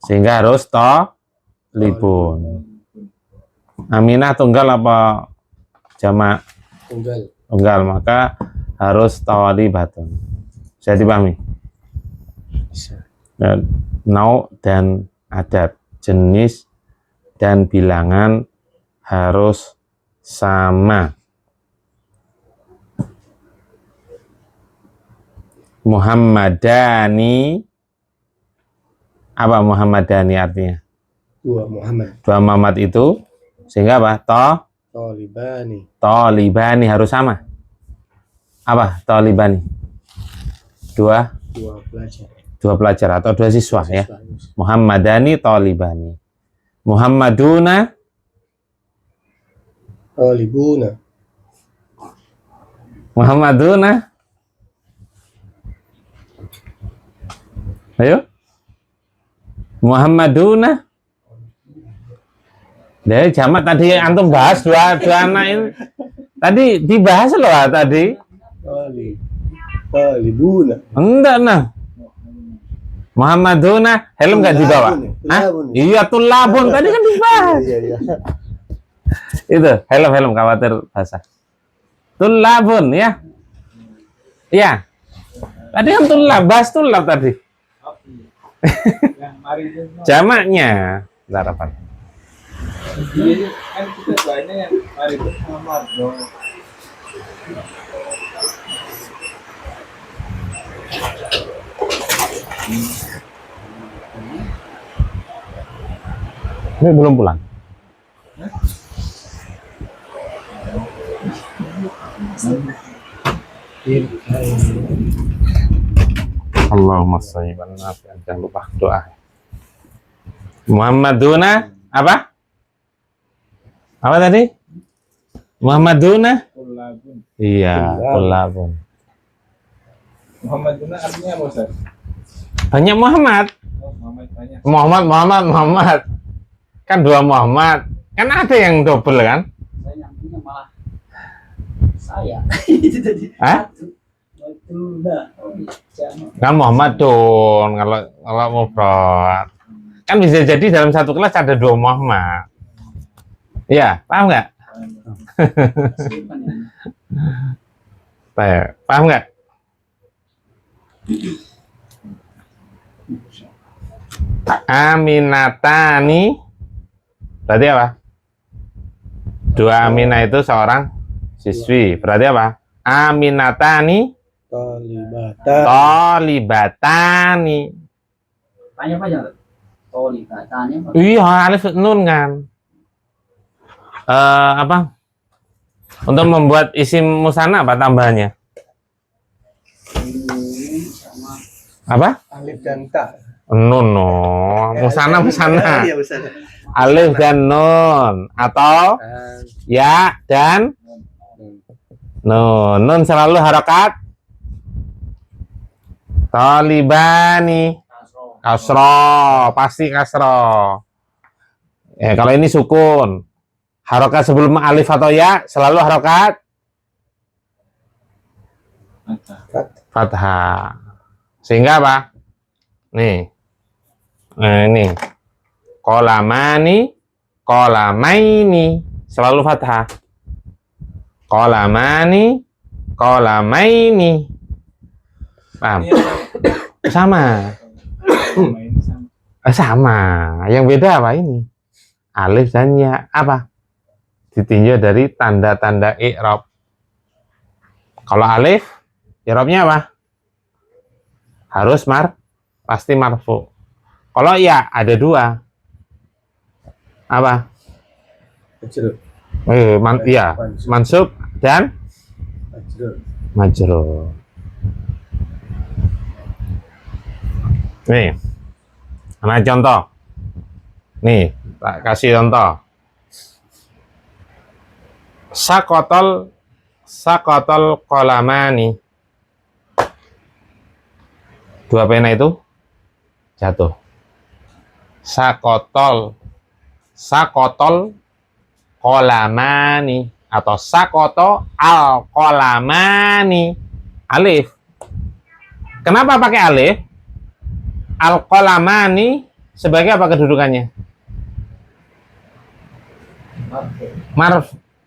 Sehingga harus talibun. Aminah tunggal apa jamak? Tunggal, maka harus talibatun. Bisa dipahami? Nau dan adat, jenis dan bilangan harus sama. Muhammadani, apa Muhammadani artinya? Dua Muhammad itu, sehingga apa? Talibani harus sama. Apa talibani? Dua pelajar atau dua siswa ya. Muhammadani talibani. Muhammaduna Talibuna. Muhammaduna. Ayo. Muhammaduna. Dari jamak tadi antum bahas dua anak ini. Tadi dibahas loh tadi. Talibuna. Enggak nah. Muhammaduna, helm nggak dibawa? Hah? Iya tulabun tadi kan dibahas. Iya. Itu helm khawatir basah. Tulabun ya. Iya. Tadi kan bahas tulab tadi. Jamaknya harapan. Kan kita banyak yang mari Muhammad dong. Ini belum pulang. Allahumma shayyiban nafi'an. Jangan lupa doa. Muhammaduna apa? Apa tadi? Muhammaduna? Tulabun. Iya, tulabun. Muhammaduna artinya apa, Ustaz? Banyak Muhammad. Oh, Muhammad banyak. Muhammad. Kan dua Muhammad. Kan ada yang double kan? Saya nyambungnya malah saya. Hah? Tunda. Kan Muhammad dong kalau mufrad. Kan bisa jadi dalam satu kelas ada dua Muhammad. Iya, paham nggak? Paham nggak? Aminatani berarti apa? Dua Aminah itu seorang siswi. Berarti apa? Aminatani Tolibatani. Tanya apa ya? Tolibatani apa? Iya, alif nun kan. Apa? Untuk membuat isim musana apa tambahannya? Apa? Alif dan ta. Nun, no. Musana. Iya, musana. Alif dan nun atau ya dan nun. Nun selalu harokat. Talibani. Kasro, pasti kasro. Ya, kalau ini sukun. Harokat sebelum alif atau ya selalu harokat fathah. Sehingga apa? Nih. Nah, ini. Kolamani, kolamaini selalu fathah. Kolamani, kolamaini. Paham? Sama. Sama. Yang beda apa ini? Alif dan ya apa? Ditinjau dari tanda-tanda i'rab. Kalau alif, i'rabnya apa? Harus pasti marfu. Kalau ya ada dua. Apa? Iya, mansub dan majrur. Nih, nah contoh. Nih, tak kasih contoh. Sakotol kolamani. Dua pena itu jatuh. Sakotol kolamani atau sakoto al kolamani. Alif. Kenapa pakai alif? Al kolamani sebagai apa kedudukannya?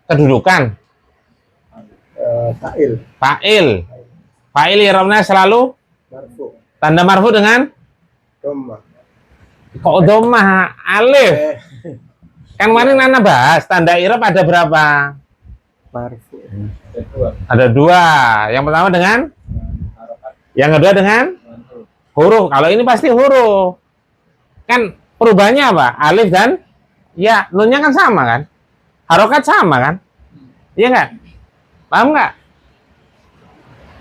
Kedudukan fa'il i'rabnya selalu marfu. Tanda marfu dengan Dhamma. kok dhammah alif. Kan kemarin Nana bahas tanda i'rab ada berapa? Marfu. Ada dua. Yang pertama dengan yang kedua dengan huruf. Kalau ini pasti huruf. Kan perubahannya apa? Alif dan ya, nunnya kan sama kan? Harokat sama kan? Iya nggak? Paham nggak?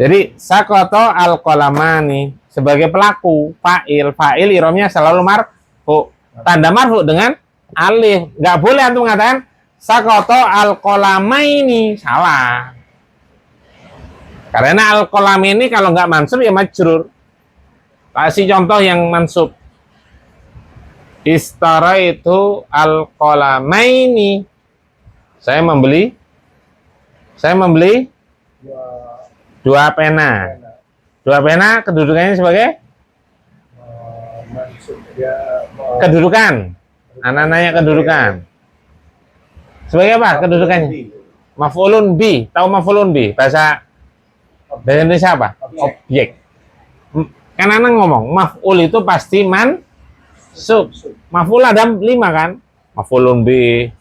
Jadi sakoto al-kolamani sebagai pelaku fa'il i'rabnya selalu marfu. Tanda marfu dengan alif. Nggak boleh antum mengatakan Sakoto al-qalamaini, salah. Karena al-qalamaini kalau nggak mansub ya majrur. Kasih contoh yang mansub. Istaraitu al-qalamaini. Saya membeli dua pena. Dua pena kedudukannya sebagai kedudukan. Anak-anaknya kedudukan. Sebagai apa kedudukannya? Maf'ulun bi. Tahu maf'ulun bi? Bahasa Indonesia apa? Objek. Kan anak ngomong, maf'ul itu pasti mansub. Maf'ul ada 5 kan? Maf'ulun bi,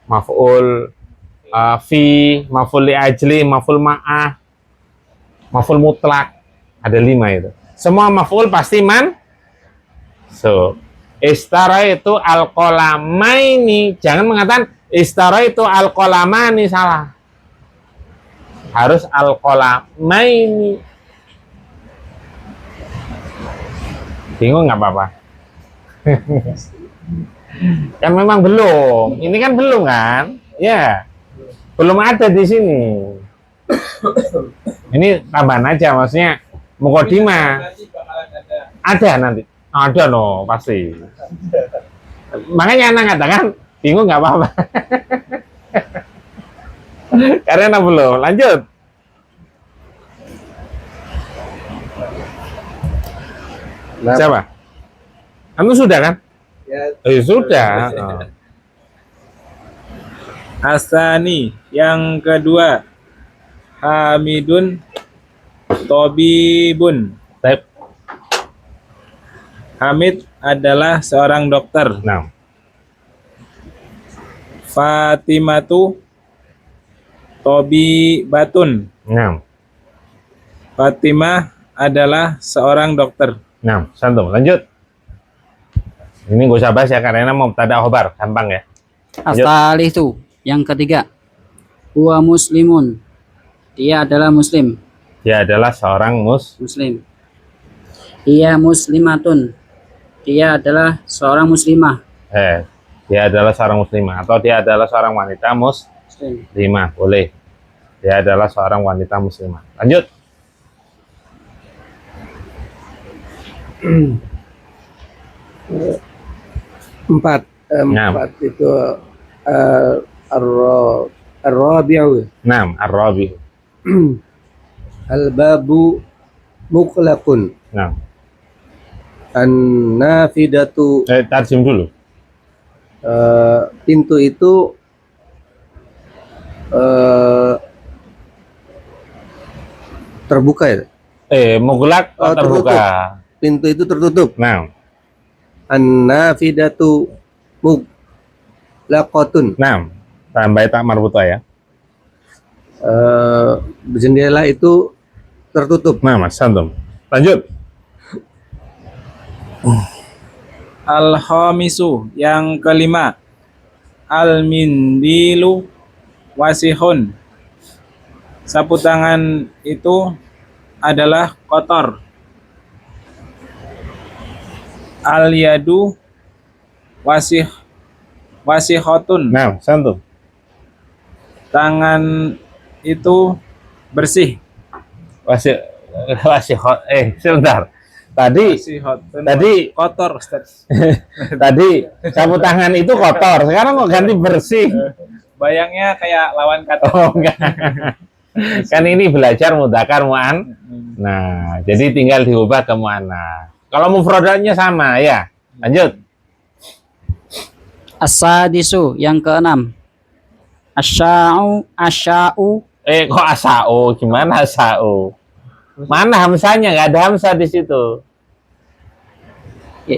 maf'ul fi, maf'ul li ajli, maf'ul ma'ah, maf'ul mutlak. Ada 5 itu. Semua maf'ul pasti mansub. Istara itu al-qalamaini. Jangan mengatakan istara itu al-qalamani, salah. Harus al-qalamaini. Bingung nggak apa-apa? Kan memang belum. Ini kan belum kan? Ya. Belum ada di sini. Ini tambahan aja, maksudnya mukodimah. Ada nanti. Ada no, pasti. Makanya anak katakan bingung nggak apa-apa. Karena belum. Lanjut. Nah, Siapa? Anu sudah kan? ya, Sudah. Oh. Asani, yang kedua. Hamidun Tobibun. Baik. Hamid adalah seorang dokter. Nah, Fatimatu Tobibatun. nah, Fatimah adalah seorang dokter. nah, santum. Lanjut. Ini gak usah bahas ya, karena mau tada khobar, gampang ya. As-salisu, yang ketiga. Huwa muslimun. Dia adalah muslim. Dia adalah seorang Muslim. Ia muslimatun. Dia adalah seorang muslimah. dia adalah seorang muslimah atau dia adalah seorang wanita Muslim. muslimah, boleh. Dia adalah seorang wanita muslimah. Lanjut. empat itu ar-rabi'u Naam, ar-rabi. al-babu muqlaqun Naam. an-nafidatu Tarjim dulu. pintu itu terbuka ya? Mughlaq Oh, terbuka. Pintu itu tertutup. Naam. An-nafidatu muqlaqatun. Naam. Tambah tak marbuta ya. Jendela itu tertutup. Nah, Mas Santum. Lanjut. Al-khamisu, yang kelima. Al-mindilu wasihun. Sapu tangan itu adalah kotor. Al-yadu wasihotun. Nah, Santum. Tangan itu bersih. Sebentar. Tadi Kotor, Ustaz. tadi sapu tangan itu kotor. Sekarang mau ganti bersih. Bayangnya kayak lawan kata. Oh, enggak. Kan ini belajar mudzakkar mu'an. Nah, jadi tinggal diubah ke mu'annas. Kalau mufradatnya sama ya. Lanjut. As-sadisu, yang keenam. Asya'u. Kok asa'u? Gimana asa'u? Mana hamsanya? Nggak ada hamsah di situ.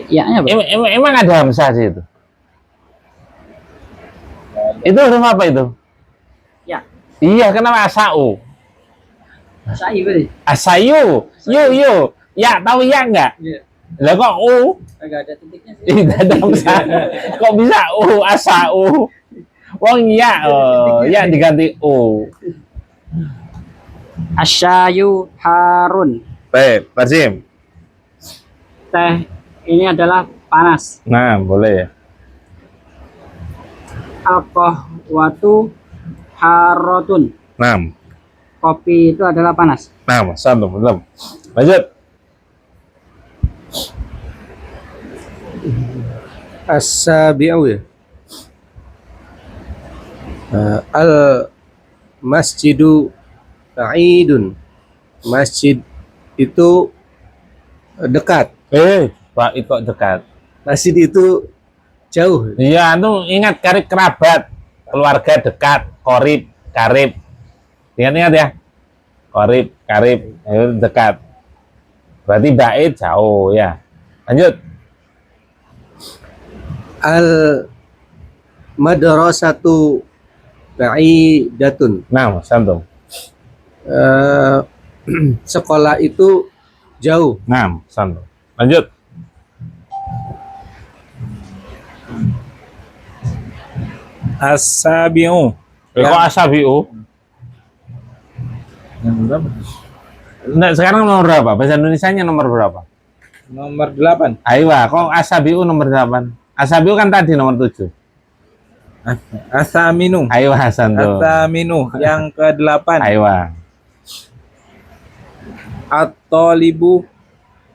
Ya, apa? Emang ada hamsah di situ? Itu huruf apa itu? Ya. Iya, kenapa asa'u? Sa'i berarti. Asayu. Yuk. Ya, tahu ya nggak? Iya. Lah kok u? Agak ada titiknya sih. Tidak ada hamsah. Kok bisa u? Asa'u. Wong ya, ya diganti u. Asyayu harun. Baik, Basim. Teh ini adalah panas. Nah, boleh ya. Al-qahwatu harotun. Naam. Kopi itu adalah panas. Naam, santum, belum. Lanjut. As-sabi'u ya. Al masjidu ba'idun. Masjid itu dekat. Pak itu dekat. Masjid itu jauh. Iya, itu ingat karib kerabat, keluarga dekat, korib, karib. Ingat-ingat ya. Korib, karib, itu dekat. Berarti ba'id jauh ya. Lanjut. Al madrasatu ba'idatun. Nah, santum. Sekolah itu jauh. Nah, santum. Lanjut. As-sabi'u. Kok asabiu? Yang berapa? Nah, sekarang nomor berapa? Bahasa Indonesianya nomor berapa? Nomor 8. Aywa, kok asabiu nomor 8? Asabiu kan tadi nomor 7. Asaminu. Aywa, santum. Asaminu yang ke-8. Aywa. At-talibu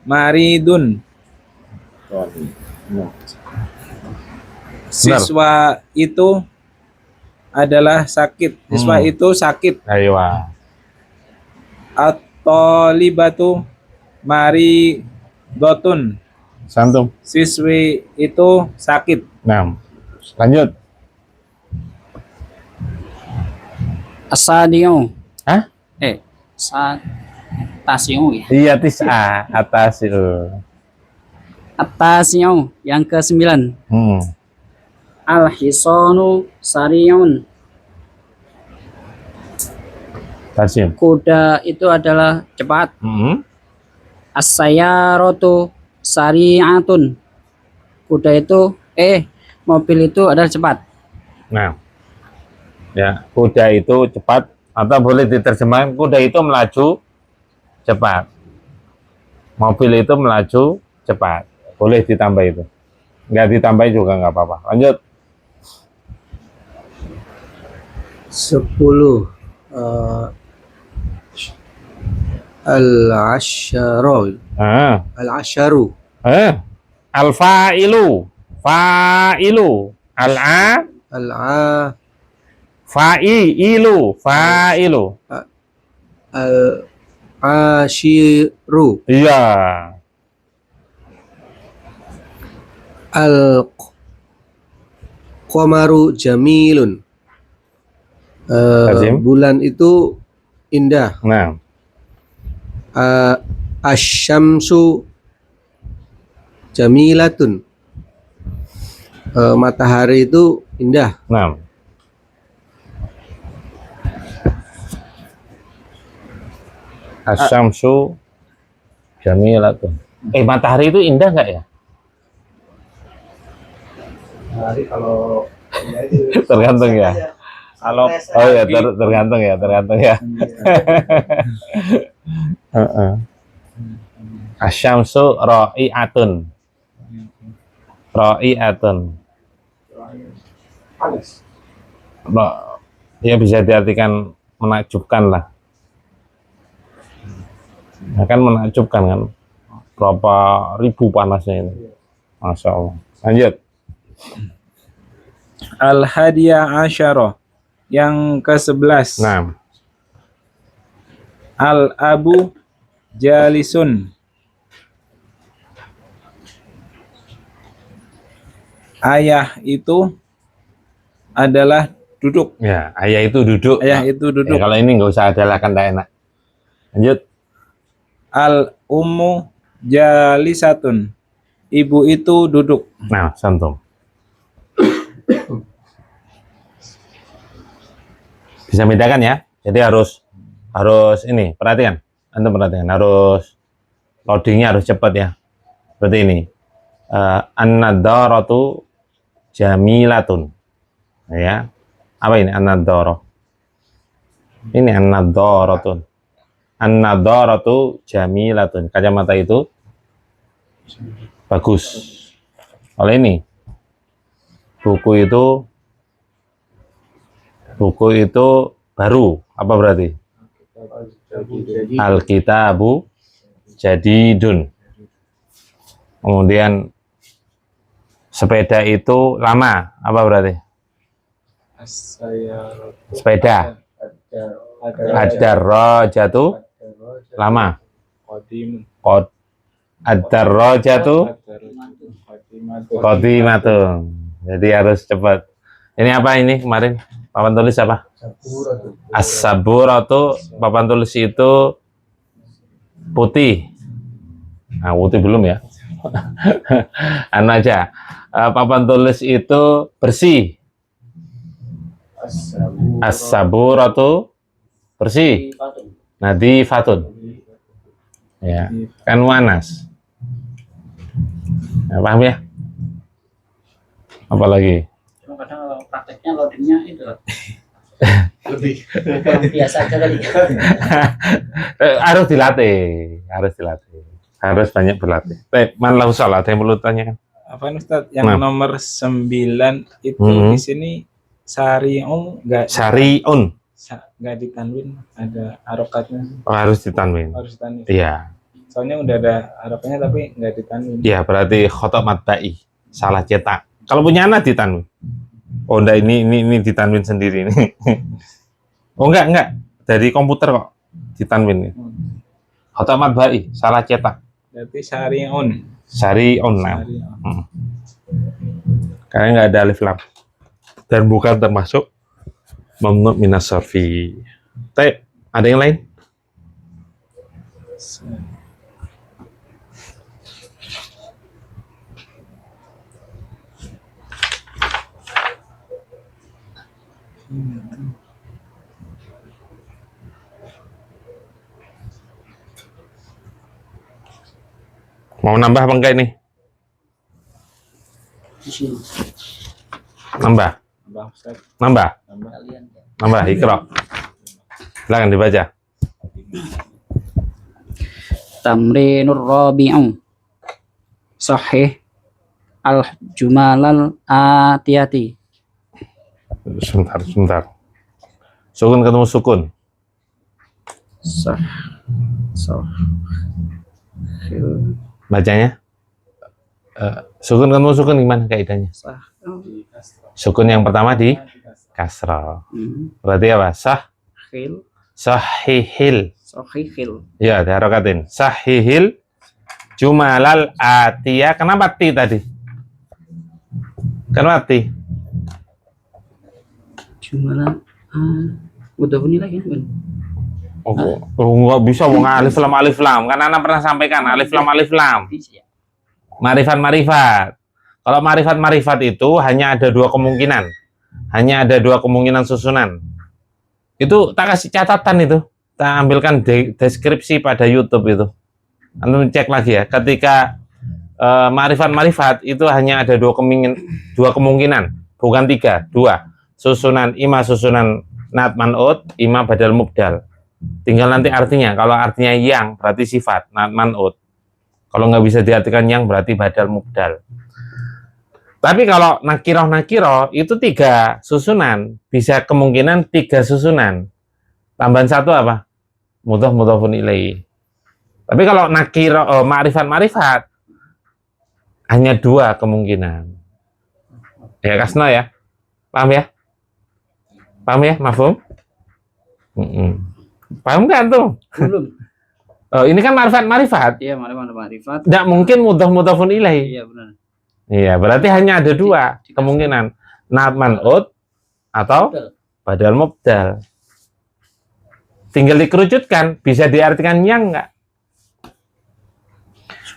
maridun. Siswa itu adalah sakit. Siswa itu sakit. Aywa. At-talibatu maridotun. Santum. Siswi itu sakit. Nah, lanjut. Asadiu. Hah? Tasiu ya. Iya, tis'a atas itu. Atasiu yang ke-9. Al-hisanu sariun. Tasim. Kuda itu adalah cepat. As-sayyaratu sari'atun. Kuda itu mobil itu adalah cepat. Nah, ya, kuda itu cepat atau boleh diterjemahkan kuda itu melaju cepat. Mobil itu melaju cepat. Boleh ditambah itu. Nggak ditambah juga nggak apa-apa. Lanjut. 10 al-asharu. Al-asharu. Al-fa'ilu. Fa'ilu. Al-a. Al-a. Fa'ilu. Fa'ilu. Al-ashiru. Iya. Al-qamaru jamilun. Bulan itu indah. Nah. Asyamsu jamilatun. Matahari itu indah. Nah. Asyamsu jamilatun. Matahari itu indah nggak ya? Matahari kalau Tergantung ya. Kalau Oh ya, tergantung ya, tergantung ya. Asyamsu ra'iatun. Ra'iatun. Ya bisa diartikan menakjubkan lah. Akan menakjubkan kan. Berapa ribu panasnya ini. Masya Allah. Lanjut. Al-hadiyah asyara yang ke-11. Nah. Al-abu jalisun. Ayah itu adalah duduk. Ya, ayah itu duduk. Ayah itu duduk. Ya, kalau ini nggak usah adalah kan tak enak. Lanjut. Al-ummu jalisatun. Ibu itu duduk. Nah, santum. Bisa bedakan ya. Jadi harus ini, perhatikan. Antum perhatikan, harus loadingnya harus cepat ya. Seperti ini. An-nadaratu jamilatun. Ya. Apa ini an-nadarah? Ini an-nadaratun. An-nadaratu jamilatun. Kacamata itu bagus. Kalau ini buku itu Buku itu baru. Apa berarti? Alkitabu jadidun. Kemudian sepeda itu lama. Apa berarti? Sepeda. Ad-darrajatu lama. Ad-darrajatu qadimatun. Jadi harus cepat. Ini apa ini kemarin? Papan tulis apa? As-saburatu. Papan tulis itu putih. Nah, putih belum ya? Anu aja. Papan tulis itu bersih. As-saburatu bersih. Nadifatun. Ya, kan wanas. Ya, paham ya? Apalagi? Cuma kadang kalau prakteknya loadingnya itu Lebih. biasa aja kali. Harus dilatih, harus banyak berlatih. Man lahu salat yang perlu tanyakan. Apa nih Ustaz? Yang Nah. nomor 9 itu Mhm. di sini syari'un Syari'un nggak ditanwin, ada harokatnya, harus ditanwin. harus ditanwin. Iya, Soalnya udah ada harokatnya tapi nggak ditanwin. iya berarti khotok matba'i, salah cetak. Kalau punya anak ditanwin. Oh enggak, ini ditanwin sendiri nih. Oh enggak, dari komputer kok ditanwin. Khotok matba'i, salah cetak. Berarti syari'un. Syari'un. Nah. Syari'un. Karena nggak ada alif lam dan bukan termasuk mamnu minas sarfi. Ada yang lain? Mau nambah apa enggak ini? Di sini Nambah, Bang Ustaz, nambah, kalian ya. nambah. Iqra. Silakan dibaca. Tamrinur rabi'u sahih al-jumalal atiyati. Sebentar. Sukun ketemu sukun. Sah Bacanya. Sukun ketemu sukun gimana kaidahnya? sah Sukun yang pertama di kasrah. Berarti apa? khil Sahihil. sahihil Ya, diharokatin. Sahihil jumalal atiyah. Kenapa ti tadi? Kenapa ti? jumalan udah bunyi lagi kan? Nggak bisa mau alif lam. Kan anak pernah sampaikan alif lam. Marifat. Kalau marifat itu hanya ada dua kemungkinan. Hanya ada dua kemungkinan susunan. Itu tak kasih catatan itu. Tak ambilkan deskripsi pada YouTube itu. Antum cek lagi ya. Ketika marifat itu hanya ada dua kemungkinan, bukan tiga, dua. Susunan ima susunan nat man'ut, ima badal mubdal. Tinggal nanti artinya. Kalau artinya yang berarti sifat nat man'ut. Kalau nggak bisa diartikan yang berarti badal mubdal. Tapi kalau nakiroh itu tiga susunan, bisa kemungkinan tiga susunan. Tambahan satu apa? Mudhafun ilaihi. Tapi kalau nakiroh ma'rifat hanya dua kemungkinan. Ya Kasno ya, paham ya? Mafhum? Paham kan tuh? Belum. Oh, ini kan marifat. Iya, marifat. Tidak mungkin mudhafun ilaihi. Iya, benar. Iya, berarti hanya ada dua kemungkinan. Nat man'ut atau badal mubdal. Tinggal dikerucutkan, bisa diartikan yang enggak.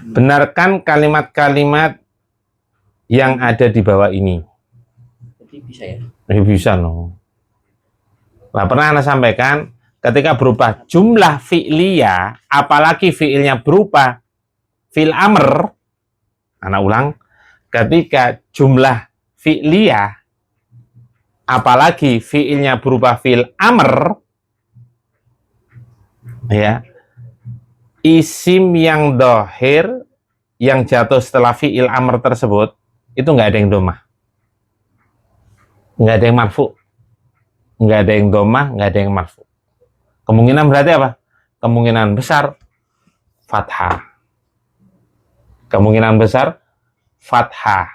Benarkan kalimat-kalimat yang ada di bawah ini. Jadi bisa ya? Bisa no. Nah, pernah Anda sampaikan ketika berupa jumlah fi'liyah, apalagi fi'ilnya berupa fi'il amr. Anak ulang, ketika jumlah fi'liyah, apalagi fi'ilnya berupa fi'il amr, ya, isim yang dohir yang jatuh setelah fi'il amr tersebut itu nggak ada yang domah, nggak ada yang marfu. nggak ada yang domah, nggak ada yang marfu. Kemungkinan berarti apa? Kemungkinan besar fathah. Kemungkinan besar fathah.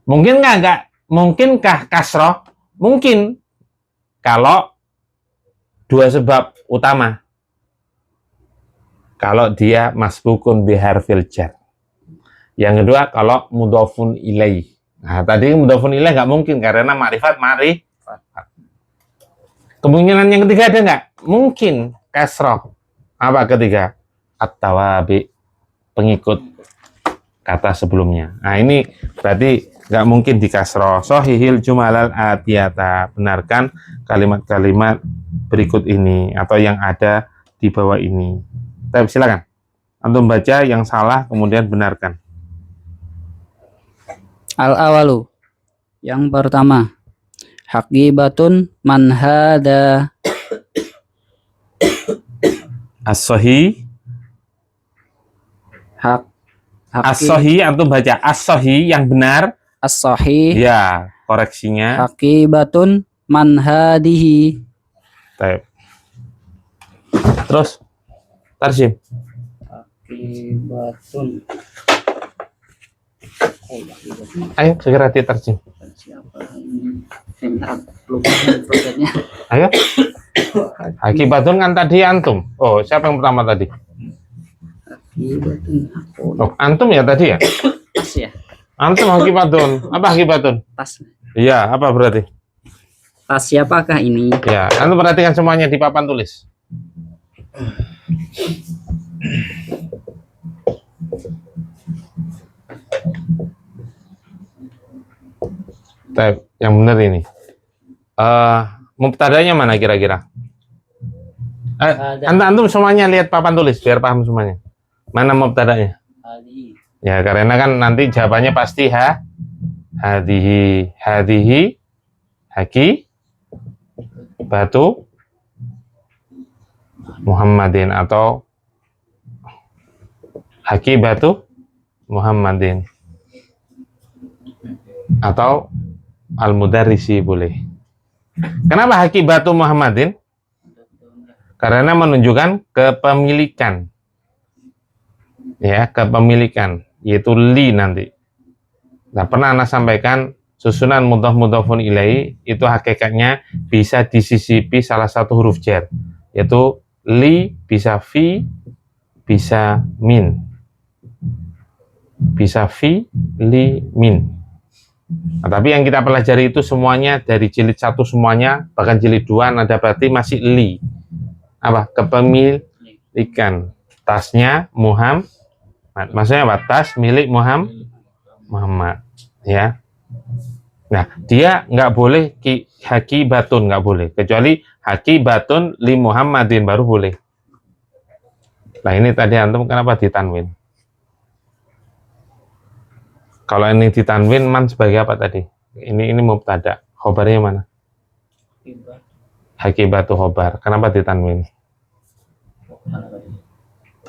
Mungkinkah kasroh? Mungkin kalau dua sebab utama. Kalau dia masbukun biharfil jar. Yang kedua kalau mudhofun ilaih. Nah, tadi mudhofun ilaih nggak mungkin karena ma'rifat. Kemungkinan yang ketiga ada nggak? Mungkin kasroh. Apa ketiga? At-tawabi, pengikut kata sebelumnya. Nah, ini berarti nggak mungkin di kasroh. Sohihil jumalal atiyata, benarkan kalimat-kalimat berikut ini atau yang ada di bawah ini. Tapi silakan antum baca yang salah kemudian benarkan. Al-awalu, yang pertama, haqibatun man hada. As-sahih. As-sahih antum baca as-sahih yang benar. As-sahih. Ya, koreksinya. Haqibatun man hadihi. Baik. Terus tarjim. Haqibatun. Ayo segera diterjem. Siapa ini? Saya lupa prosesnya. Ayo. Haqibatun kan tadi antum. Oh, siapa yang pertama tadi? Haqibatun aku. Oh, antum ya tadi ya? Tas ya. Antum haqibatun. Apa haqibatun? Tas. Iya, apa berarti? Tas siapakah ini? Ya, antum perhatikan semuanya di papan tulis. Yang benar ini. Mubtadanya mana kira-kira? Antum semuanya lihat papan tulis biar paham semuanya. Mana mubtadanya? Ya, karena kan nanti jawabannya pasti hadihi, haki, batu, Muhammadin atau haki batu Muhammadin atau al-mudarrisi boleh. Kenapa haki batu Muhammadin? Karena menunjukkan kepemilikan. Ya, kepemilikan yaitu li nanti. Nah, pernah Anda sampaikan susunan mudhaf-mudhafun ilaihi itu hakikatnya bisa disisipi salah satu huruf jar, yaitu li bisa fi, bisa min. Bisa fi, li, min. Nah, tapi yang kita pelajari itu semuanya dari jilid 1 semuanya, bahkan jilid 2 ada berarti masih li. Apa? Kepemilikan. Tasnya Muhammad. Maksudnya apa? Tas milik Muhammad. Ya. Nah, dia nggak boleh haki batun, nggak boleh. Kecuali haki batun li Muhammadin baru boleh. Nah, ini tadi antum kenapa ditanwin? Kalau ini ditanwin man sebagai apa tadi? Ini mubtada. Khobarnya mana? Hakibatu khobar. Kenapa ditanwin?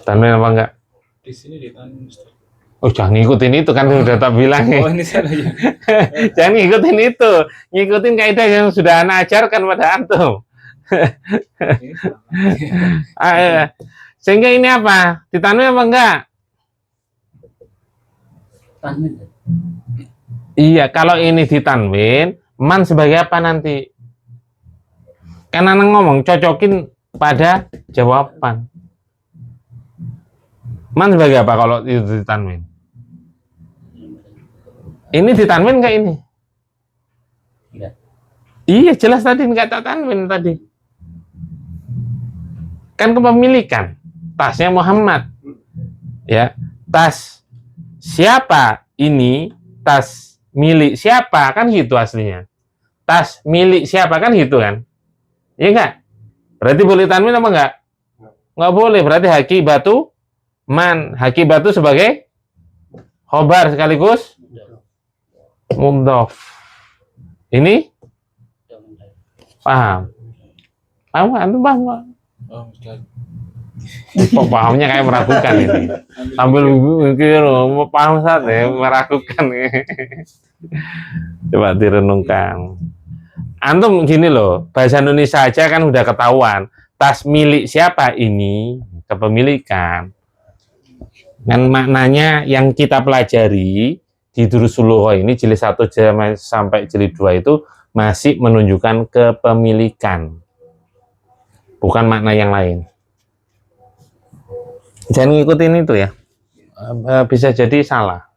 Tanwin apa enggak? Di sini ditanwin. Oh, jangan ngikutin itu kan sudah tak bilang. Oh, ini salah ya. Jangan ngikutin itu. Ngikutin kaidah yang sudah Ana ajarkan pada antum. Sehingga ini apa? Ditanwin apa enggak? Tanwin. Iya, kalau ini ditanwin, man sebagai apa nanti? Kan Ana ngomong cocokin pada jawaban. Man sebagai apa kalau itu ditanwin? Ini ditanwin nggak ini? Tidak. Iya, jelas tadi nggak tak tanwin tadi. Kan kepemilikan. Tasnya Muhammad. Ya, tas siapa ini? Tas milik siapa? Kan gitu aslinya. Tas milik siapa? Kan gitu kan? Iya nggak? Berarti boleh tanwin apa nggak? Nggak boleh. Berarti haki batu man. Haki batu sebagai khobar sekaligus mudhaf. Ini paham? Paham? Antum paham nggak? Oh, Ustaz. Kok pahamnya kayak meragukan ini? Sambil mikir, paham saat ya, meragukan. Coba direnungkan. Antum gini loh, bahasa Indonesia aja kan udah ketahuan. Tas milik siapa ini? Kepemilikan. Kan maknanya yang kita pelajari di Durusul Lughah ini jilid 1 sampai jilid 2 itu masih menunjukkan kepemilikan. Bukan makna yang lain. Jangan ngikutin itu ya. Bisa jadi salah.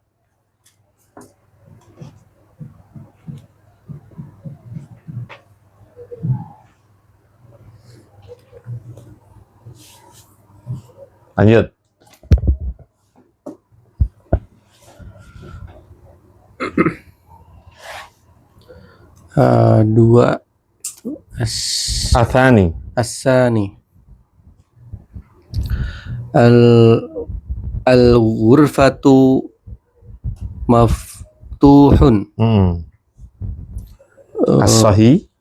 Lanjut. Dua Athani. asani al-ghurfatu maftuhun. As-sahih.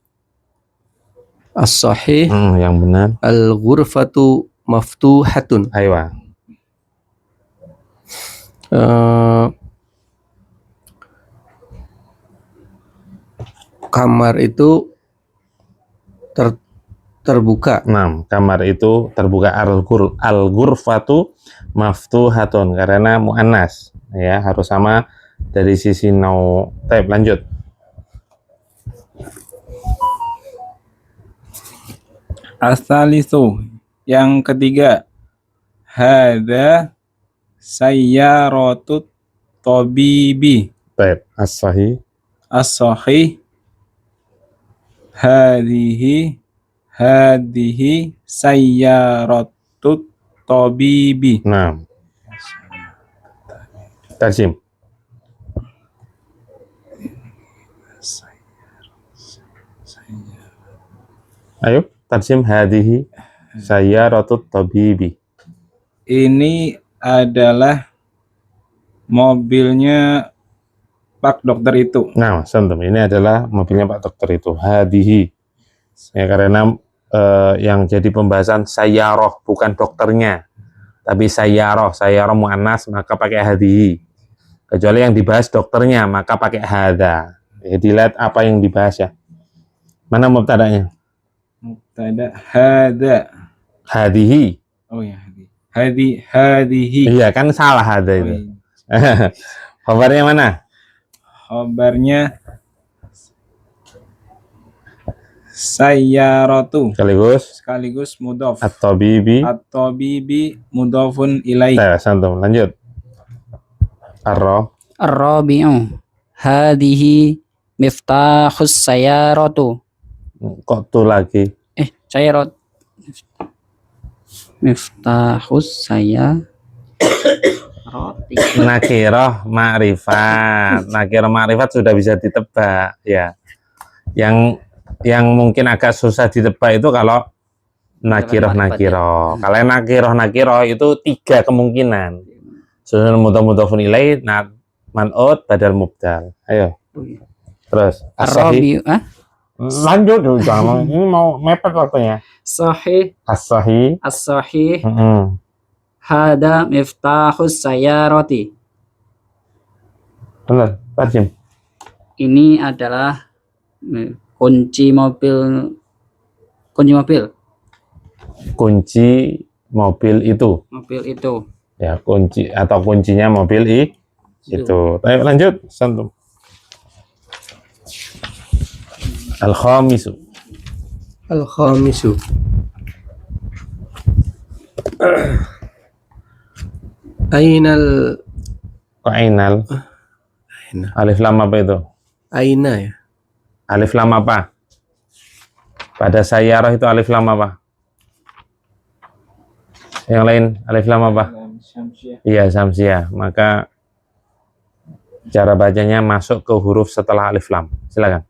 As-sahih Yang benar. al-ghurfatu maftuhatun. Aywa. Kamar itu terbuka. Nah, kamar itu terbuka. Al-ghurfatu maftuhatun karena muannas ya, harus sama dari sisi nau. Baik, lanjut. As-salisu, yang ketiga, hadza sayyaratut tabibi. Baik, as-sahih. As-sahih, hadhihi sayyaratut tabibi. Nah, tarjim. Ayo, tarjim hadhihi sayyaratut tabibi. Ini adalah mobilnya Pak Dokter itu. Nah, santum, ini adalah mobilnya Pak Dokter itu. Hadhihi. Ya, karena yang jadi pembahasan sayyaroh, bukan dokternya. Tapi sayyaroh muannas, maka pakai hadhihi. Kecuali yang dibahas dokternya, maka pakai hadza. Jadi lihat apa yang dibahas ya. Mana mubtada'nya? Mubtada hadza. Hadhihi. Oh ya, hadhihi. Iya, kan salah hadza Oh, itu. iya. Khabarnya mana? Khabarnya sayyaratu sekaligus mudhof. At-tabibi. At-tabibi mudhofun ilaih. Santum, lanjut. Ar-rabi'u hadhihi miftahus sayyaratu. Kok tuh lagi? Sayyarat. Miftahus sayyarati. Nakirah ma'rifat sudah bisa ditebak ya. Yang mungkin agak susah ditebak itu kalau nakirah. Kalau nakirah itu 3 kemungkinan. Sunan mudhafun ilaih, man'ut, badal mubdal. Ayo. Terus as-sahih. Lanjut dulu jangan. Ini mau mepet waktunya. Sahih. As-sahih. As-sahih. Hada miftahus sayyarati. Benar, tarjim. Ini adalah kunci mobil. Kunci mobil. Kunci mobil itu. Mobil itu. Ya, kunci atau kuncinya mobil itu. Ayo lanjut, santum. Al-khamisu. Al-khamisu Ainal. Kok ainal? Alif lam apa itu? Aina ya. Alif lam apa? Pada sayyarah itu alif lam apa? Yang lain alif lam apa? Iya, samsiah. Maka cara bacanya masuk ke huruf setelah alif lam. Silakan.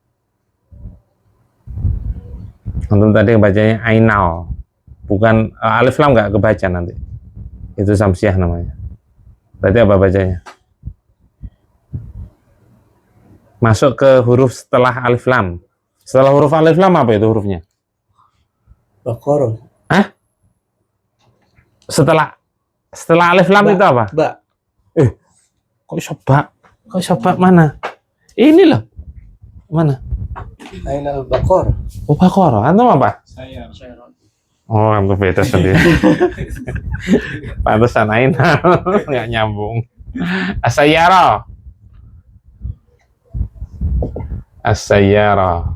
Untuk tadi bacanya ainal. Bukan alif lam nggak kebaca nanti. Itu samsiah namanya. Berarti apa bacanya? Masuk ke huruf setelah alif lam. Setelah huruf alif lam apa itu hurufnya? Baqarah. Hah? Setelah alif lam itu apa? Ba. Kok iso bak? Kok iso bak mana? Ini loh. Mana? Aina al-Baqarah. Oh, Baqarah. Antum apa? Saya. Oh, antum beda sendiri. Pantesan Aina nggak nyambung. As-sayyara. As-sayyara.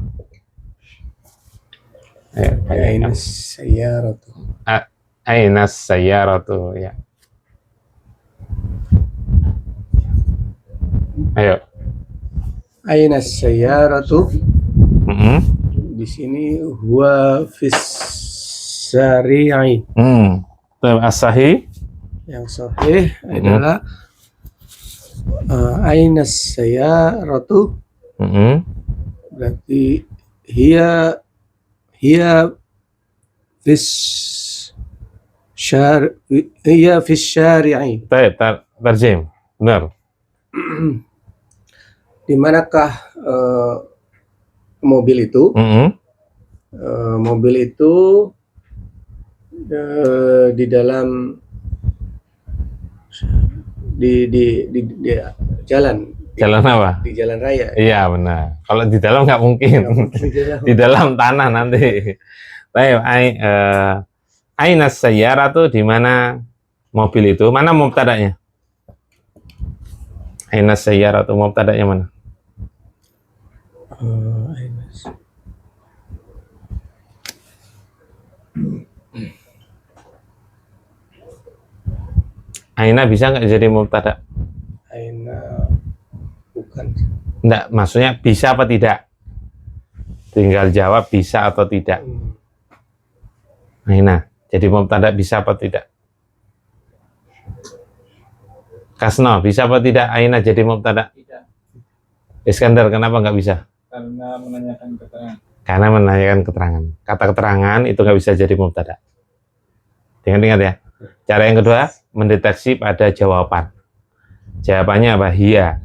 Aina as-sayyaratu. Aina as-sayyaratu, ya. Ayo. Aina as-sayyaratu. Mm-mm. Di sini huwa fis sari'i. As-sahih. Yang sahih adalah aina as-sayyaratu. Berarti hiya fis syari'i. Baik, terjem. Benar. Di manakah mobil itu? Mobil itu di dalam di jalan. Jalan apa? Di jalan raya. Iya, benar. Kalau di dalam nggak mungkin. Di dalam tanah nanti. Baik, aina sayyaratu, di mana mobil itu? Mana mubtada'nya? Aina sayyaratu, mubtada'nya mana? Aina bisa nggak jadi mubtada? Aina bukan. Enggak, maksudnya bisa apa tidak? Tinggal jawab bisa atau tidak. Aina, jadi mubtada bisa apa tidak? Kasno, bisa apa tidak Aina jadi mubtada? Tidak. Iskandar, kenapa nggak bisa? Karena menanyakan keterangan. Karena menanyakan keterangan. Kata keterangan itu nggak bisa jadi mubtada. Ingat-ingat ya. Cara yang kedua, mendeteksi pada jawaban. Jawabannya apa? Hiya.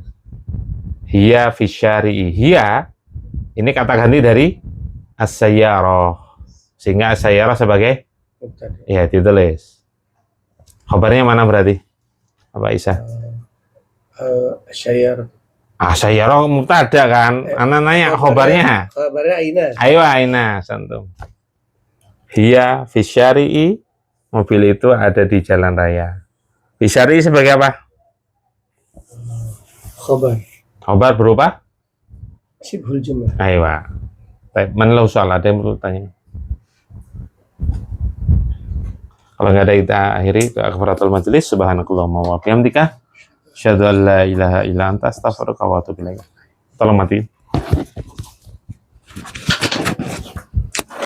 Hiya fi syari'i. Hiya, ini kata ganti dari as-sayyarah. Sehingga as-sayyarah sebagai ya ditulis. Khabarnya mana berarti? Apa Isa? Syayar. Sayyarah mubtada kan? Anak nanya khabarnya. Khabarnya aina. Ayo Aina, santum. Hiya fi syari'i, mobil itu ada di jalan raya. Fi syari'i sebagai apa? Khabar. Khabar berupa? Sibhul jumlah. Ayo. Baik, mana soal ada yang perlu tanya? Kalau nggak ada, kita akhiri ke kafaratul majelis. Subhanakallahumma wa bihamdika, asyhadu an la ilaha illa anta, astaghfiruka wa atubu ilaik. Tolong matiin.